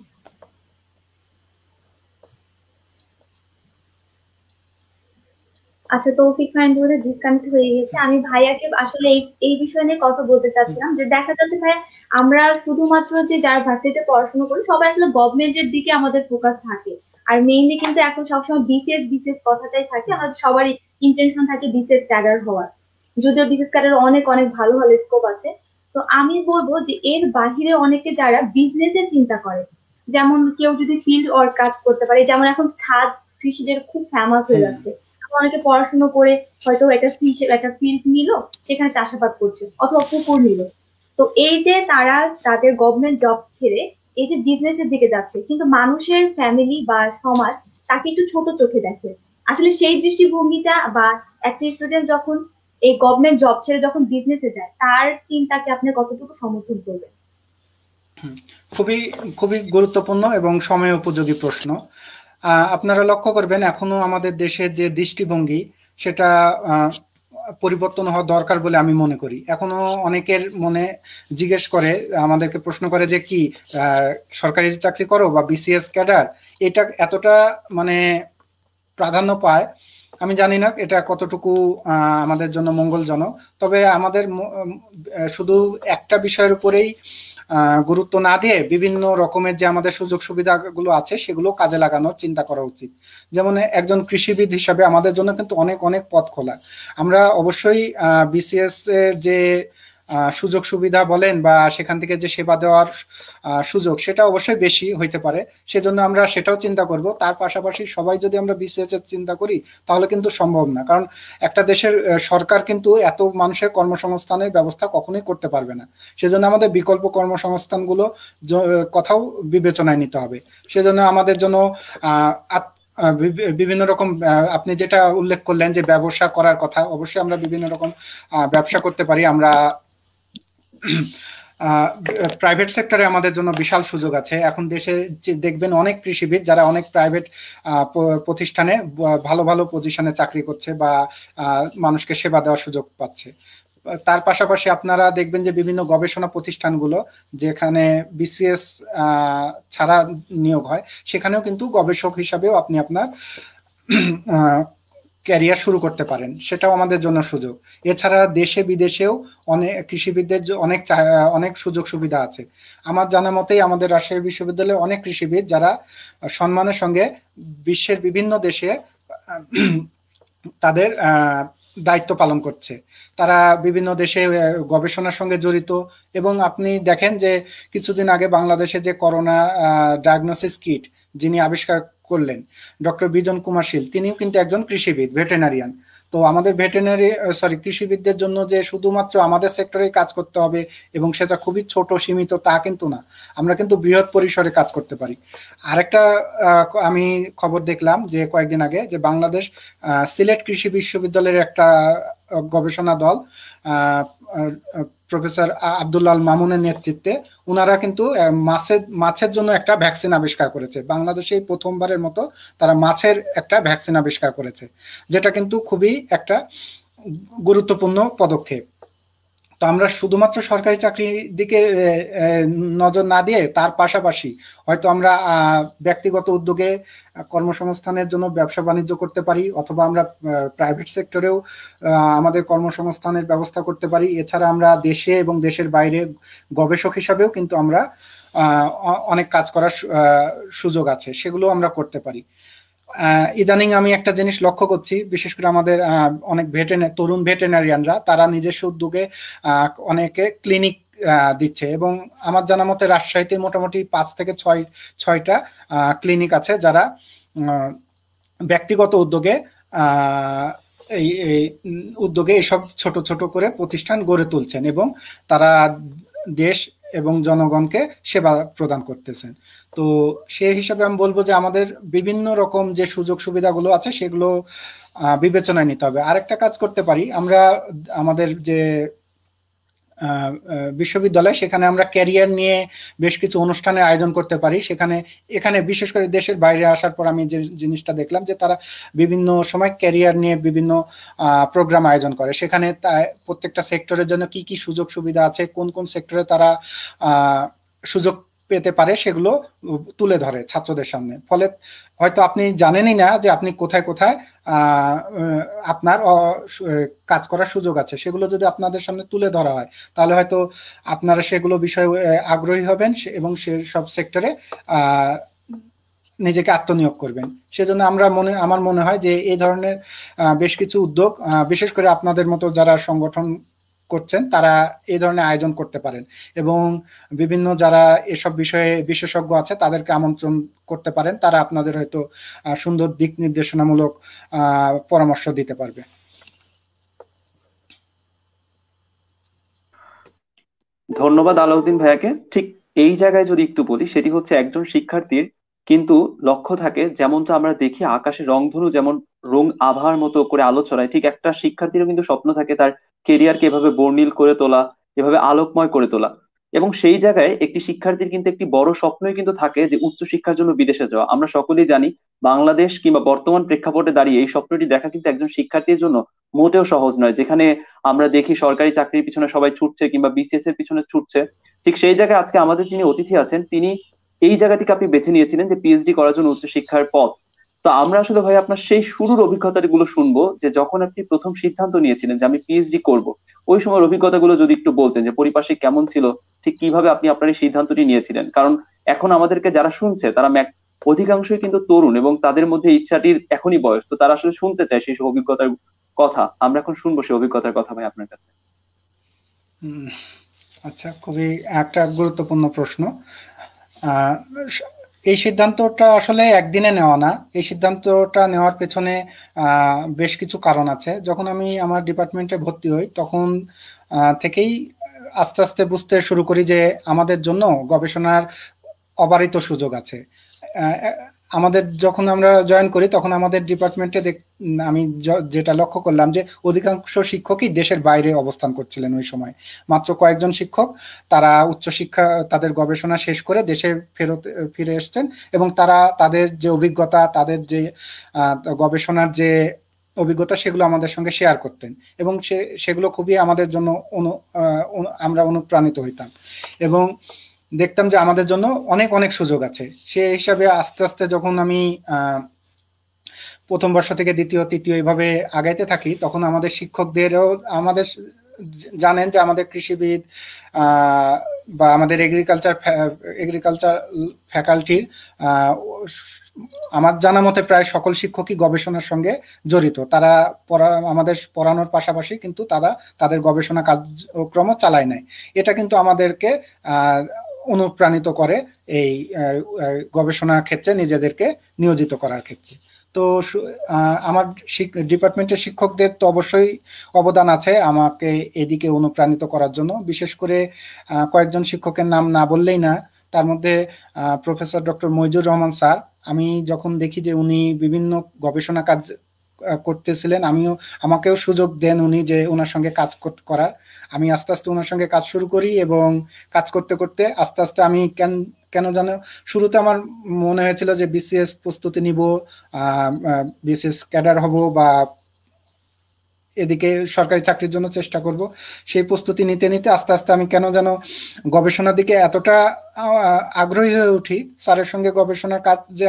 আচ্ছা, তৌফিক ফাহিম বোধহয় ডিসকানেক্ট হয়ে গেছে। আমি ভাইয়াকে আসলে এই বিষয় নিয়ে কথা বলতে চাচ্ছিলাম, যে দেখা যাচ্ছে ভাইয়া আমরা শুধুমাত্র যে যারা ভার্সিটিতে পড়াশোনা করি সবাই আসলে গভর্নমেন্টের দিকে আমাদের ফোকাস থাকে, আর মেইনলি কিন্তু এখন সবসময় বিসিএস বিসিএস কথাটাই থাকে। আমাদের সবারই ইন্টেনশন থাকে বিসিএস ক্যাডার হওয়ার, যদিও বিসিএস ক্যাডার অনেক অনেক ভালো ভালো স্কোপ আছে। তো আমি বলবো যে এর বাহিরে অনেকে যারা বিজনেসের চিন্তা করে, যেমন কেউ যদি ফিল্ড ওয়ার্ক কাজ করতে পারে, যেমন এখন ছাদ কৃষি যে খুব ফেমাস হয়ে যাচ্ছে, অনেকে পড়াশোনা করে হয়তো একটা ফিল্ড নিল, সেখানে চাষাবাদ করছে, অথবা পুকুর নিল। তো এই যে তারা তাদের গভর্নমেন্ট জব ছেড়ে এই যে বিজনেসের দিকে যাচ্ছে, কিন্তু মানুষের ফ্যামিলি বা সমাজ তাকে একটু ছোট চোখে দেখে। আসলে সেই দৃষ্টিভঙ্গিটা, বা একটা স্টুডেন্ট যখন এই গভর্নমেন্ট জব ছেড়ে যখন বিজনেসে যায়, তার চিন্তাকে আপনি কতটুকু সমর্থন করবেন? খুবই খুবই গুরুত্বপূর্ণ এবং সময় উপযোগী প্রশ্ন। আপনারা লক্ষ্য করবেন এখনো আমাদের দেশের যে দৃষ্টিভঙ্গি, সেটা পরিবর্তন হওয়া দরকার বলে আমি মনে করি। এখনো অনেকের মনে জিজ্ঞেস করে, আমাদেরকে প্রশ্ন করে যে কি সরকারি চাকরি করো বা বিসিএস ক্যাডার, এটা এতটা মানে প্রাধান্য পায়। আমি জানি না এটা কতটুকু আমাদের জন্য মঙ্গলজনক। তবে আমাদের শুধু একটা বিষয়ের উপরেই গুরুত্ব না দিয়ে বিভিন্ন রকমের যে আমাদের সুযোগ সুবিধাগুলো আছে সেগুলো কাজে লাগানোর চিন্তা করা উচিত। যেমন একজন কৃষিবিদ হিসাবে আমাদের জন্য কিন্তু অনেক অনেক পথ খোলা। আমরা অবশ্যই বিসিএস এর যে সুযোগ সুবিধা বলেন বা সেখান থেকে যে সেবা দেওয়ার সুযোগ, সেটা অবশ্যই বেশি হইতে পারে, সেজন্য আমরা সেটাও চিন্তা করব। তার পাশাপাশি সবাই যদি আমরা বিসিএস এর চিন্তা করি, তাহলে কিন্তু সম্ভব না। কারণ একটা দেশের সরকার কিন্তু এত মানুষের কর্মসংস্থানের ব্যবস্থা কখনোই করতে পারবে না। সেজন্য আমাদের বিকল্প কর্মসংস্থানগুলো কথাও বিবেচনায় নিতে হবে। সেজন্য আমাদের জন্য বিভিন্ন রকম, আপনি যেটা উল্লেখ করলেন যে ব্যবসা করার কথা, অবশ্যই আমরা বিভিন্ন রকম ব্যবসা করতে পারি। আমরা প্রাইভেট সেক্টরে আমাদের জন্য বিশাল সুযোগ আছে। এখন দেশে দেখবেন অনেক কৃষিবিদ যারা অনেক প্রাইভেট প্রতিষ্ঠানে ভালো ভালো পজিশনে চাকরি করছে বা মানুষকে সেবা দেওয়ার সুযোগ পাচ্ছে। তার পাশাপাশি আপনারা দেখবেন যে বিভিন্ন গবেষণা প্রতিষ্ঠানগুলো যেখানে বিসিএস ছাড়া নিয়োগ হয়, সেখানেও কিন্তু গবেষক হিসাবেও আপনি আপনার ক্যারিয়ার শুরু করতে পারেন, সেটাও আমাদের জন্য সুযোগ। এছাড়া দেশে বিদেশেও অনেক কৃষিবিদদের অনেক অনেক সুযোগ সুবিধা আছে। আমার জানা মতেই আমাদের রাজশাহী বিশ্ববিদ্যালয়ে অনেক কৃষিবিদ যারা সম্মানের সঙ্গে বিশ্বের বিভিন্ন দেশে তাদের দায়িত্ব পালন করছে। তারা বিভিন্ন দেশে গবেষণার সঙ্গে জড়িত। এবং আপনি দেখেন যে কিছুদিন আগে বাংলাদেশে যে করোনা ডায়াগনোসিস কিট যিনি আবিষ্কার করলেন, ডক্টর বিজন কুমার শীল, তিনিও কিন্তু একজন কৃষিবিদ, ভেটেরিনারিয়ান। তো আমাদের কৃষিবিদদের জন্য যে শুধুমাত্র আমাদের সেক্টরেই কাজ করতে হবে এবং সেটা খুবই ছোট সীমিত তা কিন্তু না, আমরা কিন্তু বৃহৎ পরিসরে কাজ করতে পারি। আরেকটা আমি খবর দেখলাম যে কয়েকদিন আগে, যে বাংলাদেশ সিলেট কৃষি বিশ্ববিদ্যালয়ের একটা গবেষণা দল প্রফেসর আব্দুল্লাহ মামুনের নেতৃত্বে ওনারা কিন্তু মাছের জন্য একটা ভ্যাকসিন আবিষ্কার করেছে। বাংলাদেশে প্রথমবারের মতো তারা মাছের একটা ভ্যাকসিন আবিষ্কার করেছে, যেটা কিন্তু খুবই একটা গুরুত্বপূর্ণ পদক্ষেপ। তো আমরা শুধুমাত্র সরকারি চাকরির দিকে নজর না দিয়ে তার পাশাপাশি হয়তো আমরা ব্যক্তিগত উদ্যোগে কর্মসংস্থানের জন্য ব্যবসা বাণিজ্য করতে পারি, অথবা আমরা প্রাইভেট সেক্টরেও আমাদের কর্মসংস্থানের ব্যবস্থা করতে পারি। এছাড়া আমরা দেশে এবং দেশের বাইরে গবেষক হিসাবেও কিন্তু আমরা অনেক কাজ করার সুযোগ আছে, সেগুলো আমরা করতে পারি। ইদানিং আমি একটা জিনিস লক্ষ্য করছি, বিশেষ করে আমাদের অনেক তরুণ ভেটেরিনারিয়ানরা তারা নিজস্ব উদ্যোগে অনেকে ক্লিনিক দিচ্ছে, এবং আমার জানা মতে রাজশাহীতে মোটামুটি 5 থেকে 6টা ক্লিনিক আছে যারা ব্যক্তিগত উদ্যোগে এই উদ্যোগে এসব ছোট ছোট করে প্রতিষ্ঠান গড়ে তুলছেন, এবং তারা দেশ এবং জনগণকে সেবা প্রদান করতেছেন। তো সেই হিসাবে আমি বলবো যে আমাদের বিভিন্ন রকম যে সুযোগ সুবিধাগুলো আছে সেগুলো বিবেচনায় নিতে হবে। আরেকটা কাজ করতে পারি আমরা, আমাদের যে বিশ্ববিদ্যালয়, সেখানে আমরা ক্যারিয়ার নিয়ে বেশ কিছু অনুষ্ঠানের আয়োজন করতে পারি। এখানে বিশেষ করে দেশের বাইরে আসার পর আমি যে জিনিসটা দেখলাম যে তারা বিভিন্ন সময় ক্যারিয়ার নিয়ে বিভিন্ন প্রোগ্রাম আয়োজন করে। সেখানে প্রত্যেকটা সেক্টরের জন্য কি কি সুযোগ সুবিধা আছে, কোন কোন সেক্টরে তারা সুযোগ পেতে পারে, সেগুলো তুলে ধরে ছাত্রদের সামনে। ফলে হয়তো আপনি জানেনই না যে আপনি কোথায় কোথায় আপনার কাজ করার সুযোগ আছে। সেগুলো যদি আপনাদের সামনে তুলে ধরা হয় তাহলে হয়তো আপনারা সেগুলো বিষয়ে আগ্রহী হবেন এবং সে সব সেক্টরে নিজেকে আত্মনিয়োগ করবেন। সেজন্য আমার মনে হয় যে এই ধরনের বেশ কিছু উদ্যোগ, বিশেষ করে আপনাদের মতো যারা সংগঠন করছেন, তারা এই ধরনের আয়োজন করতে পারেন, এবং বিভিন্ন যারা এসব বিষয়ে বিশেষজ্ঞ আছে তাদেরকে আমন্ত্রণ করতে পারেন। তারা আপনাদের হয়তো সুন্দর দিক নির্দেশনামূলক পরামর্শ দিতে পারবে। ধন্যবাদ আলাউদ্দিন ভাইয়াকে। ঠিক এই জায়গায় যদি একটু বলি, সেটি হচ্ছে একজন শিক্ষার্থীর কিন্তু লক্ষ্য থাকে, যেমনটা আমরা দেখি আকাশে রংধনু যেমন রং আভার মতো করে আলো ছড়ায়, ঠিক একটা শিক্ষার্থীরও কিন্তু স্বপ্ন থাকে তার কেরিয়ারকে এভাবে বর্ণিল করে তোলা, এভাবে আলোকময় করে তোলা। এবং সেই জায়গায় একটি শিক্ষার্থীর কিন্তু একটি বড় স্বপ্নই কিন্তু থাকে যে উচ্চশিক্ষার জন্য বিদেশে যাওয়া। আমরা সকলেই জানি বাংলাদেশ কিংবা বর্তমান প্রেক্ষাপটে দাঁড়িয়ে এই স্বপ্নটি দেখা কিন্তু একজন শিক্ষার্থীর জন্য মোটেও সহজ নয়। যেখানে আমরা দেখি সরকারি চাকরির পিছনে সবাই ছুটছে কিংবা বিসিএস এর পিছনে ছুটছে, ঠিক সেই জায়গায় আজকে আমাদের যিনি অতিথি আছেন তিনি এই জায়গাটিকে আপনি বেছে নিয়েছিলেন যে পিএইচডি করার জন্য উচ্চশিক্ষার পথ। তো আমরা আসলে ভাই আপনার সেই শুরুর অভিজ্ঞতাগুলো শুনবো, যে যখন আপনি প্রথম সিদ্ধান্ত নিয়েছিলেন যে আমি পিএইচডি করব, ওই সময়ের অভিজ্ঞতাগুলো যদি একটু বলতেন, যে পারিপার্শ্বিক কেমন ছিল, ঠিক কিভাবে আপনি আপনার এই সিদ্ধান্তটি নিয়েছিলেন। কারণ এখন আমাদেরকে যারা শুনছে তারা অধিকাংশই কিন্তু তরুণ এবং তাদের মধ্যে ইচ্ছাটির এখনই বয়স, তো তারা আসলে শুনতে চায় সেই সব অভিজ্ঞতার কথা। আমরা এখন শুনবো সেই অভিজ্ঞতার কথা ভাই আপনার কাছে। আচ্ছা, খুবই একটা গুরুত্বপূর্ণ প্রশ্ন। আহ, এই সিদ্ধান্তটা আসলে একদিনে নেওয়া না। এই সিদ্ধান্তটা নেওয়ার পেছনে বেশ কিছু কারণ আছে। যখন আমি আমার ডিপার্টমেন্টে ভর্তি হই তখন থেকেই আস্তে আস্তে বুঝতে শুরু করি যে আমাদের জন্য গবেষণার অবারিত সুযোগ আছে। আমাদের যখন আমরা জয়েন করি তখন আমাদের ডিপার্টমেন্টে আমি যেটা লক্ষ্য করলাম যে অধিকাংশ শিক্ষকই দেশের বাইরে অবস্থান করছিলেন ওই সময়। মাত্র কয়েকজন শিক্ষক তারা উচ্চশিক্ষা তাদের গবেষণা শেষ করে দেশে ফিরে এসছেন, এবং তারা তাদের যে অভিজ্ঞতা, তাদের যে গবেষণার যে অভিজ্ঞতা, সেগুলো আমাদের সঙ্গে শেয়ার করতেন, এবং সেগুলো খুবই আমাদের জন্য আমরা অনুপ্রাণিত হইতাম, এবং দেখতাম যে আমাদের জন্য অনেক অনেক সুযোগ আছে। সেই হিসাবে আস্তে আস্তে যখন আমি প্রথম বর্ষ থেকে দ্বিতীয় তৃতীয় এইভাবে আগাইতে থাকি, তখন আমাদের শিক্ষকদেরও আমাদের জানেন যে আমাদের কৃষিবিদ বা আমাদের এগ্রিকালচার ফ্যাকাল্টির আমার জানা মতে প্রায় সকল শিক্ষকই গবেষণার সঙ্গে জড়িত। তারা আমাদের পড়ানোর পাশাপাশি কিন্তু তারা তাদের গবেষণা কার্যক্রম চালায় নেয়। এটা কিন্তু আমাদেরকে অনুপ্রাণিত করে এই গবেষণার ক্ষেত্রে নিজেদেরকে নিয়োজিত করার ক্ষেত্রে। তো আমার ডিপার্টমেন্টের শিক্ষকদের তো অবশ্যই অবদান আছে আমাকে এদিকে অনুপ্রাণিত করার জন্য। বিশেষ করে কয়েকজন শিক্ষকের নাম না বললেই না, তার মধ্যে প্রফেসর ডক্টর মইজুর রহমান স্যার। আমি যখন দেখি যে উনি বিভিন্ন গবেষণা কাজ করতেছিলেন, আমাকেও সুযোগ দেন উনি যে ওনার সঙ্গে কাজ করার। আমি আস্তে আস্তে ওনার সঙ্গে কাজ শুরু করি, এবং কাজ করতে করতে আস্তে আস্তে আমি কেন জানো শুরুতে আমার মনে হয়েছিল যে বিসিএস প্রস্তুতি নিব, বিসিএস ক্যাডার হব বা এদিকে সরকারি চাকরির জন্য চেষ্টা করব। সেই প্রস্তুতি নিতে নিতে আস্তে আস্তে আমি কেন যেন গবেষণার দিকে এতটা আগ্রহী হয়ে উঠি, স্যারের সঙ্গে গবেষণার কাজ যে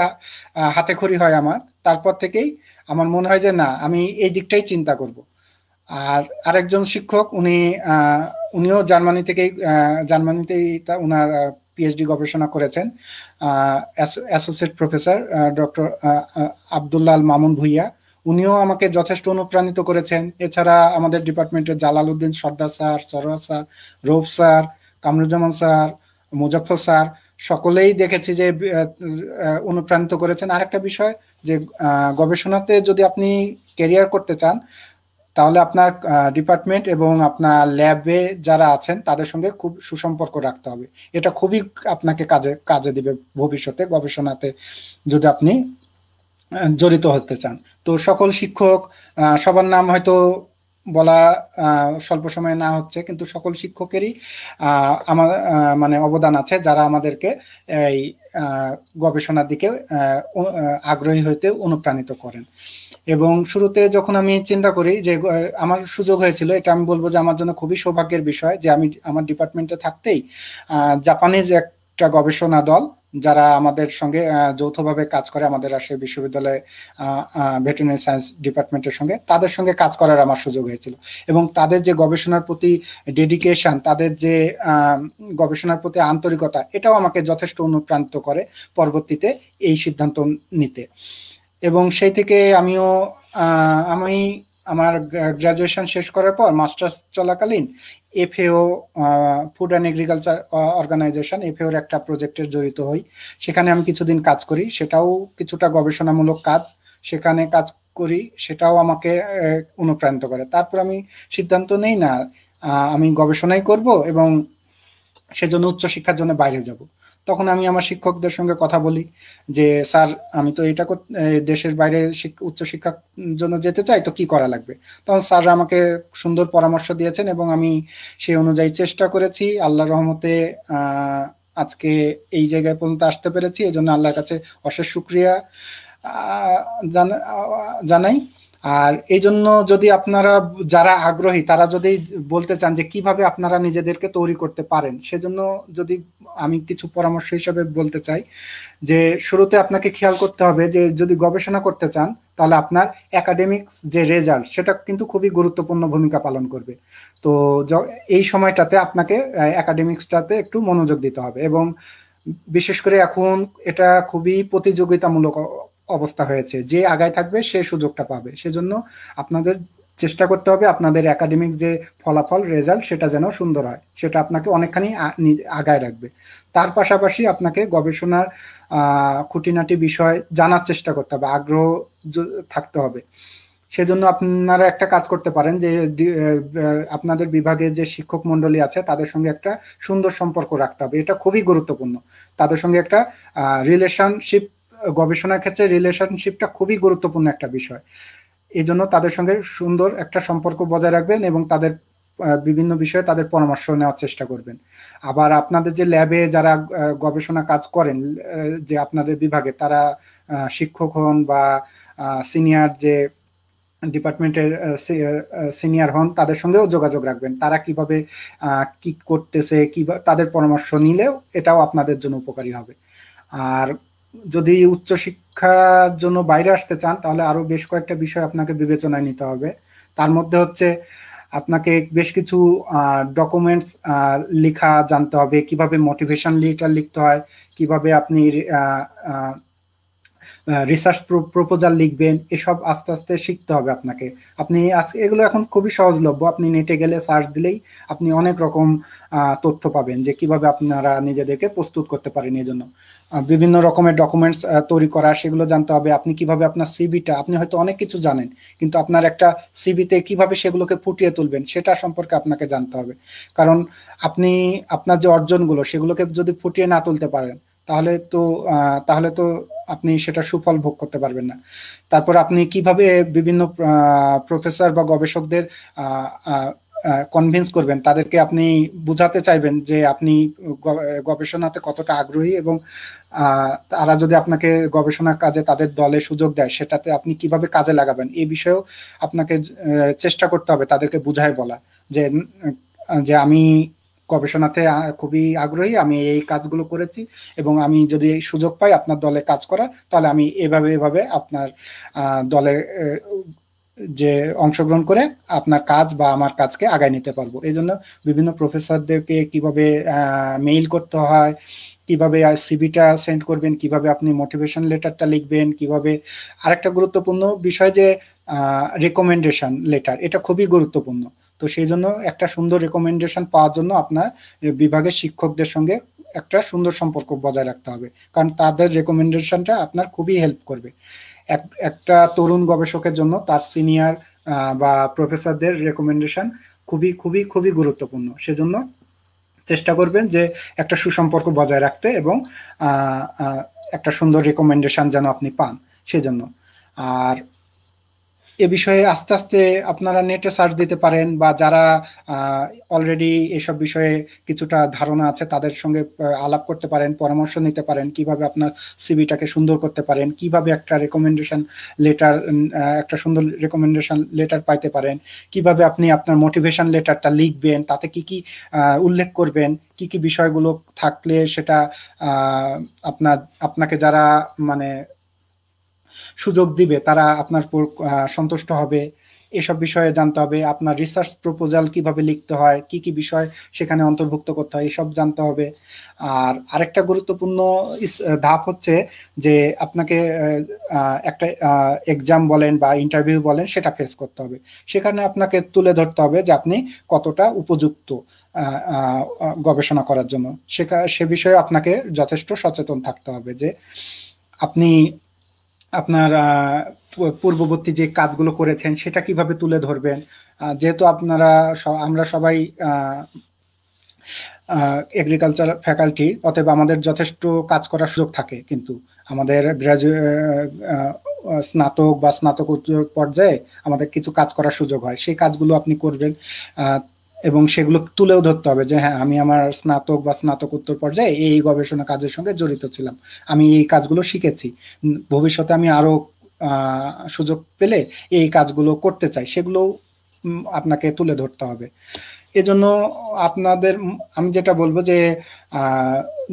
হাতে খড়ি হয় আমার, তারপর থেকেই আমার মনে হয় যে না, আমি এই দিকটাই চিন্তা করব। আর আরেকজন শিক্ষক উনিও জার্মানিতেই ওনার পিএইচডি গবেষণা করেছেন associate professor doctor Abdullah Al Mamun Bhuiya. উনিও আমাকে যথেষ্ট অনুপ্রাণিত করেছেন। এছাড়া আমাদের ডিপার্টমেন্টের Jalaluddin Sardar sir, Sarwar sir, Rouf sir, Kamruzzaman sir, Muzaffar sir সকলেই দেখেছি যে অনুপ্রাণিত করেছেন। আরেকটা বিষয় যে গবেষণাতে যদি আপনি ক্যারিয়ার করতে চান তাহলে আপনার ডিপার্টমেন্ট এবং আপনার ল্যাবে যারা আছেন তাদের সঙ্গে খুব সুসম্পর্ক রাখতে হবে। এটা খুবই আপনাকে কাজে দিবে ভবিষ্যতে গবেষণাতে যদি আপনি জড়িত হতে চান। তো সকল শিক্ষক, সবার নাম হয়তো বলা স্বল্প সময়ে না হচ্ছে, কিন্তু সকল শিক্ষকেরই আমার মানে অবদান আছে যারা আমাদেরকে এই গবেষণার দিকে আগ্রহী হইতে অনুপ্রাণিত করেন। এবং শুরুতে যখন আমি চিন্তা করি যে আমার সুযোগ হয়েছিল, এটা আমি বলবো যে আমার জন্য খুবই সৌভাগ্যের বিষয় যে আমি আমার ডিপার্টমেন্টে থাকতেই জাপানিজ একটা গবেষণা দল যারা আমাদের সঙ্গে যৌথভাবে কাজ করে আমাদের রাজশাহী বিশ্ববিদ্যালয়ে ভেটেরিনারি সায়েন্স ডিপার্টমেন্টের সঙ্গে, তাদের সঙ্গে কাজ করার আমার সুযোগ হয়েছিল। এবং তাদের যে গবেষণার প্রতি ডেডিকেশন, তাদের যে গবেষণার প্রতি আন্তরিকতা, এটাও আমাকে যথেষ্ট অনুপ্রাণিত করে পরবর্তীতে এই সিদ্ধান্ত নিতে। এবং সেই থেকে আমি আমার গ্রাজুয়েশন শেষ করার পর মাস্টার্স চলাকালীন FAO food and agriculture organization এফএওর একটা প্রজেক্টের জড়িত হই। সেখানে আমি কিছুদিন কাজ করি, সেটাও কিছুটা গবেষণামূলক কাজ সেখানে কাজ করি, সেটাও আমাকে অনুপ্রাণিত করে। তারপর আমি সিদ্ধান্ত নেই না আমি গবেষণাই করব এবং সেজন্য উচ্চশিক্ষার জন্য বাইরে যাব। তখন আমি আমার শিক্ষকদের সঙ্গে কথা বলি যে স্যার আমি তো এটা দেশের বাইরে উচ্চশিক্ষার জন্য যেতে চাই, তো কি করা লাগবে। তখন স্যাররা আমাকে সুন্দর পরামর্শ দিয়েছেন এবং আমি সেই অনুযায়ী চেষ্টা করেছি। আল্লাহর রহমতে আজকে এই জায়গায় পর্যন্ত আসতে পেরেছি, এই জন্য আল্লাহর কাছে অশেষ শুকরিয়া জানাই। আর এই জন্য যদি আপনারা যারা আগ্রহী তারা যদি বলতে চান যে কিভাবে আপনারা নিজেদেরকে তৈরি করতে পারেন, সেজন্য যদি আমি কিছু পরামর্শ হিসেবে বলতে চাই যে শুরুতে আপনাকে খেয়াল করতে হবে যে যদি গবেষণা করতে চান তাহলে আপনার একাডেমিক্স যে রেজাল্ট সেটা কিন্তু খুবই গুরুত্বপূর্ণ ভূমিকা পালন করবে। তো এই সময়টাতে আপনাকে একাডেমিক্সটাতে একটু মনোযোগ দিতে হবে এবং বিশেষ করে এখন এটা খুবই প্রতিযোগিতামূলক অবস্থা হয়েছে, যে আগায় থাকবে সে সুযোগটা পাবে। সেজন্য আপনাদের চেষ্টা করতে হবে আপনাদের একাডেমিক যে ফলাফল রেজাল্ট সেটা যেন সুন্দর হয়, সেটা আপনাকে অনেকখানি আগায় রাখবে। তার পাশাপাশি আপনাকে গবেষণার খুঁটিনাটি বিষয় জানার চেষ্টা করতে হবে, আগ্রহ থাকতে হবে। সেজন্য আপনারা একটা কাজ করতে পারেন যে আপনাদের বিভাগে যে শিক্ষক মন্ডলী আছে তাদের সঙ্গে একটা সুন্দর সম্পর্ক রাখতে হবে, এটা খুবই গুরুত্বপূর্ণ। তাদের সঙ্গে একটা রিলেশনশিপ, গবেষণার ক্ষেত্রে রিলেশনশিপটা খুবই গুরুত্বপূর্ণ একটা বিষয়। এই জন্য তাদের সঙ্গে সুন্দর একটা সম্পর্ক বজায় রাখবেন এবং তাদের বিভিন্ন বিষয়ে তাদের পরামর্শ নেওয়ার চেষ্টা করবেন। আবার আপনাদের যে ল্যাবে যারা গবেষণা কাজ করেন যে আপনাদের বিভাগে, তারা শিক্ষক হন বা সিনিয়র যে ডিপার্টমেন্টের সিনিয়র হন, তাদের সঙ্গেও যোগাযোগ রাখবেন। তারা কিভাবে কি করতেছে, তাদের পরামর্শ নিলেও এটাও আপনাদের জন্য উপকারী হবে। আর যদি উচ্চশিক্ষার জন্য বাইরে আসতে চান তাহলে আরো বেশ কয়েকটা বিষয় আপনাকে বিবেচনায় নিতে হবে। তার মধ্যে হচ্ছে আপনাকে বেশ কিছু ডকুমেন্টস লেখা জানতে হবে, কিভাবে মোটিভেশন লেটার লিখতে হয়, কিভাবে আপনি রিসার্চ প্রপোজাল লিখবেন, এসব আস্তে আস্তে শিখতে হবে আপনাকে। আপনি আজকে এগুলো এখন খুবই সহজলভ্য, আপনি নেটে গেলে সার্চ দিলেই আপনি অনেক রকম তথ্য পাবেন যে কিভাবে আপনারা নিজেদেরকে প্রস্তুত করতে পারেন। এই জন্য বিভিন্ন রকমের ডকুমেন্টস তৈরি করা, সেগুলো জানতে হবে। আপনি কিভাবে আপনার সিভিটা, আপনি হয়তো অনেক কিছু জানেন কিন্তু আপনার একটা সিভিতে কিভাবে সেগুলোকে ফুটিয়ে তুলবেন সেটা সম্পর্কে আপনাকে জানতে হবে। কারণ আপনি আপনার যে অর্জনগুলো সেগুলোকে যদি ফুটিয়ে না তুলতে পারেন তাহলে তো আপনি সেটা সুফল ভোগ করতে পারবেন না। তারপর আপনি কিভাবে বিভিন্ন প্রফেসর বা গবেষকদের কনভিন্স করবেন, তাদেরকে আপনি বুঝাতে চাইবেন যে আপনি গবেষণাতে কতটা আগ্রহী এবং তারা যদি আপনাকে গবেষণার কাজে তাদের দলে সুযোগ দেয় সেটাতে আপনি কিভাবে কাজে লাগাবেন, এই বিষয়েও আপনাকে চেষ্টা করতে হবে তাদেরকে বুঝায় বলা যে আমি গবেষণাতে খুবই আগ্রহী, আমি এই কাজগুলো করেছি এবং আমি যদি সুযোগ পাই আপনার দলে কাজ করার তাহলে আমি এভাবে আপনার দলে যে অংশগ্রহণ করে আপনার কাজ বা আমার কাজকে আগায় নিতে পারবো। এই জন্য বিভিন্ন প্রফেসরদেরকে কিভাবে মেইল করতে হয়, কিভাবে সিভিটা সেন্ড করবেন, কিভাবে আপনি মোটিভেশন লেটারটা লিখবেন, কিভাবে আরেকটা গুরুত্বপূর্ণ বিষয় যে রেকমেন্ডেশন লেটার, এটা খুবই গুরুত্বপূর্ণ। তো সেই জন্য একটা সুন্দর রেকমেন্ডেশন পাওয়ার জন্য আপনার বিভাগের শিক্ষকদের সঙ্গে একটা সুন্দর সম্পর্ক বজায় রাখতে হবে, কারণ তাদের রেকমেন্ডেশনটা আপনার খুবই হেল্প করবে। একটা তরুণ গবেষকের জন্য তার সিনিয়র বা প্রফেসরদের রেকমেন্ডেশন খুবই খুবই খুবই গুরুত্বপূর্ণ। সেজন্য চেষ্টা করবেন যে একটা সুসম্পর্ক বজায় রাখতে এবং একটা সুন্দর রেকমেন্ডেশন যেন আপনি পান সেজন্য। আর এ বিষয়ে আস্তে আস্তে আপনারা নেটে সার্চ দিতে পারেন, বা যারা অলরেডি এসব বিষয়ে কিছুটা ধারণা আছে তাদের সঙ্গে আলাপ করতে পারেন, পরামর্শ নিতে পারেন কিভাবে আপনার সিভিটাকে সুন্দর করতে পারেন, কিভাবে একটা রেকমেন্ডেশন লেটার, একটা সুন্দর রেকমেন্ডেশন লেটার পাইতে পারেন, কিভাবে আপনি আপনার মোটিভেশন লেটারটা লিখবেন, তাতে কি কি উল্লেখ করবেন, কি কি বিষয়গুলো থাকলে সেটা আপনাকে যারা মানে সুযোগ দিবে তারা আপনার সন্তুষ্ট হবে, এসব বিষয়ে জানতে হবে। আপনার রিসার্চ প্রপোজাল কিভাবে লিখতে হয়, কি কি বিষয় সেখানে অন্তর্ভুক্ত করতে হয়, এসব জানতে হবে। আর আরেকটা গুরুত্বপূর্ণ ধাপ হচ্ছে যে আপনাকে একটা এক্সাম বলেন বা ইন্টারভিউ বলেন, সেটা ফেস করতে হবে। সেখানে আপনাকে তুলে ধরতে হবে যে আপনি কতটা উপযুক্ত গবেষণা করার জন্য। সে বিষয়ে আপনাকে যথেষ্ট সচেতন থাকতে হবে যে আপনি আপনার পূর্ববর্তী যে কাজগুলো করেছেন সেটা কিভাবে তুলে ধরবেন। যেহেতু আমরা সবাই এগ্রিকালচার ফ্যাকাল্টি, অতএব আমাদের যথেষ্ট কাজ করার সুযোগ থাকে, কিন্তু আমাদের স্নাতক বা স্নাতকোত্তর পর্যায়ে আমাদের কিছু কাজ করার সুযোগ হয়, সেই কাজগুলো আপনি করবেন এবং সেগুলো তুলেও ধরতে হবে যে হ্যাঁ, আমি আমার স্নাতক বা স্নাতকোত্তর পর্যায়ে এই গবেষণা কাজের সঙ্গে জড়িত ছিলাম, আমি এই কাজগুলো শিখেছি, ভবিষ্যতে আমি আরো সুযোগ পেলে এই কাজগুলো করতে চাই, সেগুলো আপনাকে তুলে ধরতে হবে। এজন্য আমি যেটা বলবো যে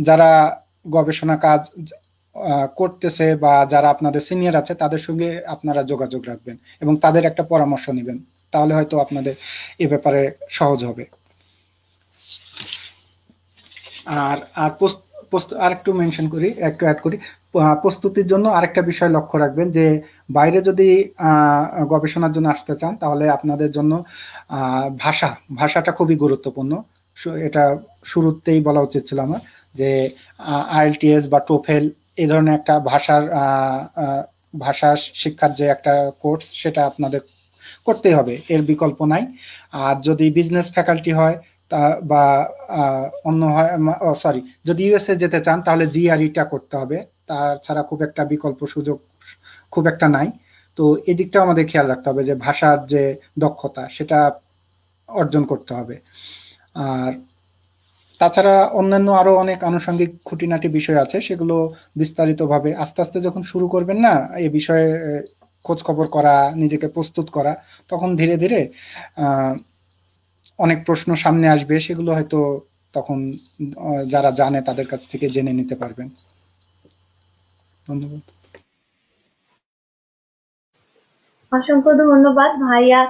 যারা গবেষণা কাজ করতেছে বা যারা আপনাদের সিনিয়র আছে তাদের সঙ্গে আপনারা যোগাযোগ রাখবেন এবং তাদের একটা পরামর্শ নেবেন, তাহলে হয়তো আপনাদের এ ব্যাপারে সহজ হবে। আর আর একটু মেনশন করি, একটু অ্যাড করি, প্রস্তুতির জন্য আরেকটা বিষয় লক্ষ্য রাখবেন যে বাইরে যদি গবেষণার জন্য আসতে চান তাহলে আপনাদের জন্য ভাষাটা খুবই গুরুত্বপূর্ণ। এটা শুরুতেই বলা উচিত ছিল আমার, যে আইএলটিএস বা টোফেল এই ধরনের একটা ভাষা শিক্ষার যে একটা কোর্স, সেটা আপনাদের করতেই হবে, এর বিকল্প নাই। আর যদি বিজনেস ফ্যাকাল্টি হয় বা অন্য হয়, সরি, যদি ইউএসএ যেতে চান তাহলে জিআরইটা করতে হবে, তাছাড়া খুব একটা বিকল্প সুযোগ খুব একটা নাই। তো এদিকটাও আমাদের খেয়াল রাখতে হবে যে ভাষার যে দক্ষতা সেটা অর্জন করতে হবে। আর তাছাড়া অন্যান্য আরো অনেক আনুষঙ্গিক খুঁটিনাটি বিষয় আছে, সেগুলো বিস্তারিতভাবে আস্তে আস্তে যখন শুরু করবেন না এ বিষয়ে খোঁজ খবর করা, নিজেকে প্রস্তুত করা, তখন ধীরে ধীরে অনেক প্রশ্ন সামনে আসবে, সেগুলো হয়তো তখন যারা জানে তাদের কাছ থেকে জেনে নিতে পারবেন। ধন্যবাদ। অসংখ্য ধন্যবাদ ভাইয়া,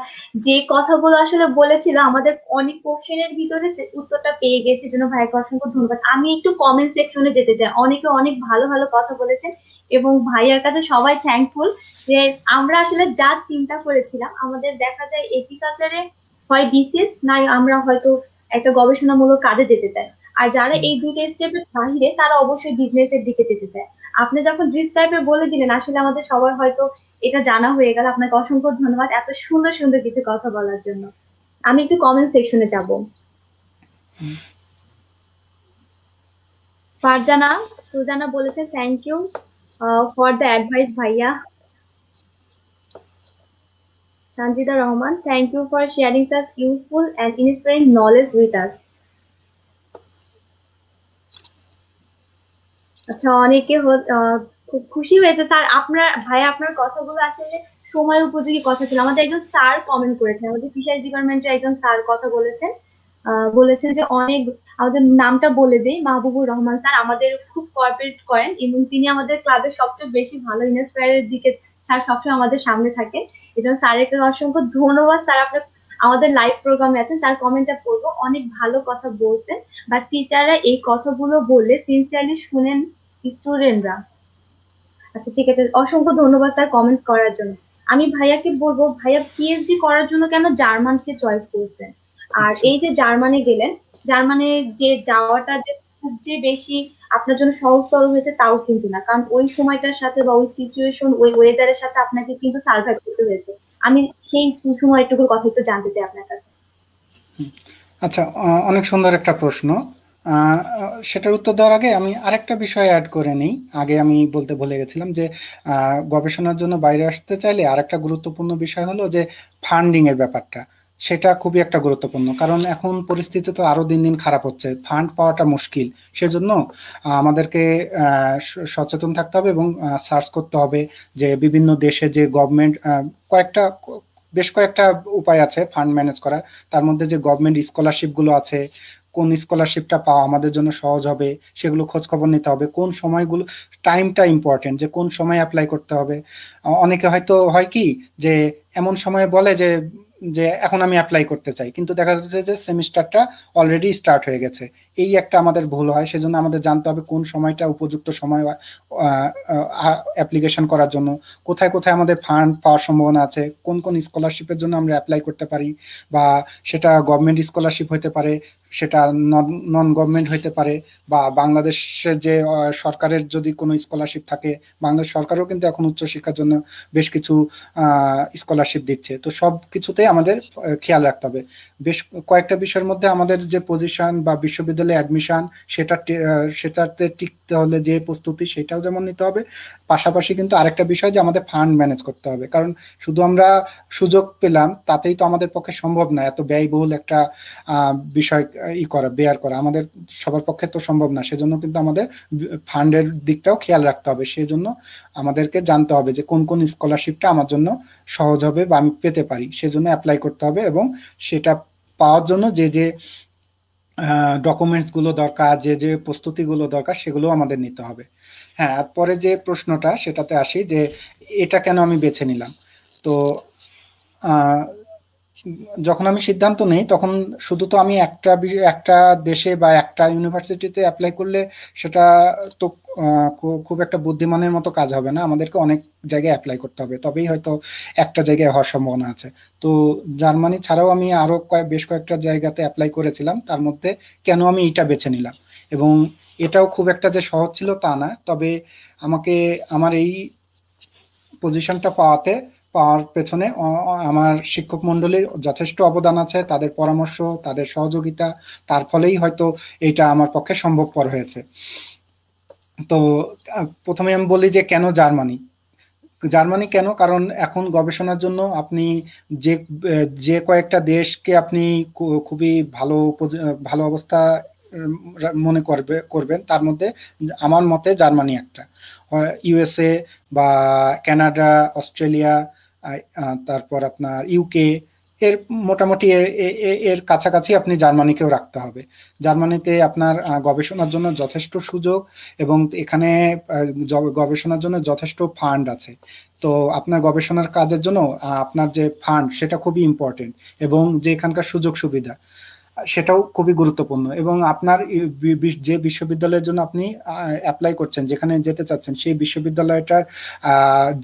যে কথাগুলো আসলে বলেছিল আমাদের অনেক কোশ্চেনের ভিতরে উত্তরটা পেয়ে গেছে, জন্য ভাইয়াকে অসংখ্য ধন্যবাদ। আমি একটু কমেন্ট সেকশনে যেতে চাই, অনেকে অনেক ভালো ভালো কথা বলেছেন এবং ভাইয়ার কাছে সবাই থ্যাঙ্কফুল যে আমরা আসলে যা চিন্তা করেছিলাম, আমাদের দেখা যায় এগ্রিকালচারে হয় বিসিএস নাই আমরা হয়তো একটা গবেষণামূলক কাজে যেতে চাই, আর যারা এই দুইটা স্টেপের বাহিরে তারা অবশ্যই বিজনেসের দিকে যেতে চায়। আপনি যখন ডিসক্রাইবে বলে দিলেন আসলে আমাদের সবার হয়তো এটা জানা হয়ে গেল। আপনাকে অসংখ্য ধন্যবাদ এত সুন্দর সুন্দর কিছু কথা বলার জন্য। আমি একটু কমেন্ট সেকশনে যাব। ফারজানা সুজানা বলেছে thank you for the advice ভাইয়া। Sanjida Rahman, thank you for sharing such useful and inspiring knowledge with us. আচ্ছা, অনেকে খুব খুশি হয়েছে স্যার আপনার ভাই, আপনার কথাগুলো আসলে সময় উপযোগী কথা ছিল। আমাদের একজন স্যার কমেন্ট করেছেন, আমাদের ফিশারি ডিপার্টমেন্টের একজন স্যার কথা বলেছেন, বলেছেন যে অনেক, আমাদের নামটা বলে দেই, মাহবুবুর রহমান স্যার আমাদের খুব কোঅপারেট করেন এবং তিনি আমাদের ক্লাবের সবচেয়ে বেশি ভালো ইন্সপায়ারের দিকে স্যার সবসময় আমাদের সামনে থাকেন এই জন্য স্যারকে অসংখ্য ধন্যবাদ। স্যার আপনার আমাদের লাইভ প্রোগ্রামে আছেন, তার কমেন্টটা পড়বো। অনেক ভালো কথা বলতেন, বা টিচাররা এই কথাগুলো বললে সিনসিয়ারলি শুনেন স্টুডেন্টরা। আচ্ছা ঠিক আছে, অসংখ্য ধন্যবাদ স্যার কমেন্ট করার জন্য। আমি ভাইয়াকে বলবো, ভাইয়া পিএইচডি করার জন্য কেন জার্মানকে চয়েস করেছেন? আর আচ্ছা। এই যে জার্মানি গেলেন, জার্মানি যে যাওয়াটা যে খুব যে বেশি আপনার জন্য সহজতর হয়েছে তাও কিন্তু না, কারণ ওই সময়টার সাথে বা ওই সিচুয়েশন, ওই ওয়েদারের সাথে আপনাকে কিন্তু সার্ভাইভ করতে হয়েছে। আমি সেই সময়টুকুর কথা একটু জানতে চাই আপনার কাছে। আচ্ছা, অনেক সুন্দর একটা প্রশ্ন। সেটার উত্তর দেওয়ার আগে আমি আরেকটা বিষয় অ্যাড করে নিই। আগে আমি বলতে ভুলে গেছিলাম যে গবেষণার জন্য বাইরে আসতে চাইলে আরেকটা গুরুত্বপূর্ণ বিষয় হলো যে ফান্ডিং এর ব্যাপারটা। সেটা খুবই একটা গুরুত্বপূর্ণ, কারণ এখন পরিস্থিতি তো আরো দিন দিন খারাপ হচ্ছে, ফান্ড পাওয়াটা মুশকিল। সেজন্য আমাদেরকে সচেতন থাকতে হবে এবং সার্চ করতে হবে যে বিভিন্ন দেশে যে গভর্নমেন্ট কয়েকটা বেশ কয়েকটা উপায় আছে ফান্ড ম্যানেজ করার। তার মধ্যে যে গভর্নমেন্ট স্কলারশিপগুলো আছে, কোন স্কলারশিপটা পাওয়া আমাদের জন্য সহজ হবে সেগুলো খোঁজ খবর নিতে হবে। কোন সময়গুলো, টাইমটা ইম্পর্টেন্ট, যে কোন সময় অ্যাপ্লাই করতে হবে। অনেকে হয়তো হয় কি যে এমন সময় বলে যে যে এখন আমি অ্যাপ্লাই করতে চাই, কিন্তু দেখা যাচ্ছে যে সেমিস্টারটা অলরেডি স্টার্ট হয়ে গেছে। এই একটা আমাদের ভুল হয়। সেজন্য আমাদের জানতে হবে কোন সময়টা উপযুক্ত সময় অ্যাপ্লিকেশন করার জন্য, কোথায় কোথায় আমাদের ফান্ড পাওয়ার সম্ভাবনা আছে, কোন কোন স্কলারশিপের জন্য আমরা অ্যাপ্লাই করতে পারি। বা সেটা গভর্নমেন্ট স্কলারশিপ হতে পারে, সেটা নন গভর্নমেন্ট হতে পারে, বা বাংলাদেশের যে সরকারের যদি কোনো স্কলারশিপ থাকে। বাংলাদেশ সরকারও কিন্তু এখন উচ্চশিক্ষার জন্য বেশ কিছু স্কলারশিপ দিচ্ছে। তো সব কিছুতেই আমাদের খেয়াল রাখতে হবে। বেশ কয়েকটা বিষয়ের মধ্যে আমাদের যে পজিশন বা বিশ্ববিদ্যালয়ে অ্যাডমিশন, সেটাতে টিকতে হলে যে প্রস্তুতি সেটাও যেমন নিতে হবে। পাশাপাশি কিন্তু আরেকটা বিষয় যে আমাদের ফান্ড ম্যানেজ করতে হবে, কারণ শুধু আমরা সুযোগ পেলাম তাতেই তো আমাদের পক্ষে সম্ভব না। এত ব্যয়বহুল একটা বিষয় বেয়ার করা আমাদের সবার পক্ষে তো সম্ভব না। সেজন্য কিন্তু আমাদের ফান্ডের দিকটাও খেয়াল রাখতে হবে। সেজন্য আমাদেরকে জানতে হবে যে কোন কোন স্কলারশিপটা আমার জন্য সহজ হবে বা আমি পেতে পারি, সেজন্য অ্যাপ্লাই করতে হবে। এবং সেটা পাওয়ার জন্য যে যে ডকুমেন্টস গুলো দরকার, যে যে প্রস্তুতিগুলো দরকার, সেগুলো আমাদের নিতে হবে। হ্যাঁ, আর পরে যে প্রশ্নটা সেটাতে আসি যে এটা কেন আমি বেছে নিলাম। তো আহ, যখন আমি সিদ্ধান্ত নেই তখন শুধু তো আমি একটা দেশে বা একটা ইউনিভার্সিটিতে অ্যাপ্লাই করলে সেটা তো খুব একটা বুদ্ধিমানের মতো কাজ হবে না। আমাদেরকে অনেক জায়গায় অ্যাপ্লাই করতে হবে, তবেই হয়তো একটা জায়গায় হওয়ার সম্ভাবনা আছে। তো জার্মানি ছাড়াও আমি আরো বেশ কয়েকটা জায়গাতে অ্যাপ্লাই করেছিলাম। তার মধ্যে কেন আমি এটা বেছে নিলাম, এবং এটাও খুব একটা যে সহজ ছিল তা না, তবে আমাকে আমার এই পজিশনটা পাওয়ার পেছনে আমার শিক্ষক মন্ডলীর যথেষ্ট অবদান আছে। তাদের পরামর্শ, তাদের সহযোগিতা, তার ফলেই হয়তো এটা আমার পক্ষে সম্ভবপর হয়েছে। তো প্রথমে আমি বলি যে কেন জার্মানি। জার্মানি কেন, কারণ এখন গবেষণার জন্য আপনি যে যে কয়েকটা দেশকে আপনি খুবই ভালো অবস্থা মনে করবেন, তার মধ্যে আমার মতে জার্মানি একটা। ইউএসএ বা কানাডা, অস্ট্রেলিয়া, তারপর আপনার ইউকে, এর মোটামুটি এর কাছাকাছি আপনি জার্মানিকেও রাখতে হবে। জার্মানিতে আপনার গবেষণার জন্য যথেষ্ট সুযোগ, এবং এখানে গবেষণার জন্য যথেষ্ট ফান্ড আছে। তো আপনার গবেষণার কাজের জন্য আপনার যে ফান্ড সেটা খুবই ইম্পর্টেন্ট, এবং যে এখানকার সুযোগ সুবিধা সেটাও খুবই গুরুত্বপূর্ণ। এবং আপনার যে বিশ্ববিদ্যালয়ের জন্য আপনি অ্যাপ্লাই করছেন, যেখানে যেতে চাচ্ছেন, সেই বিশ্ববিদ্যালয়টার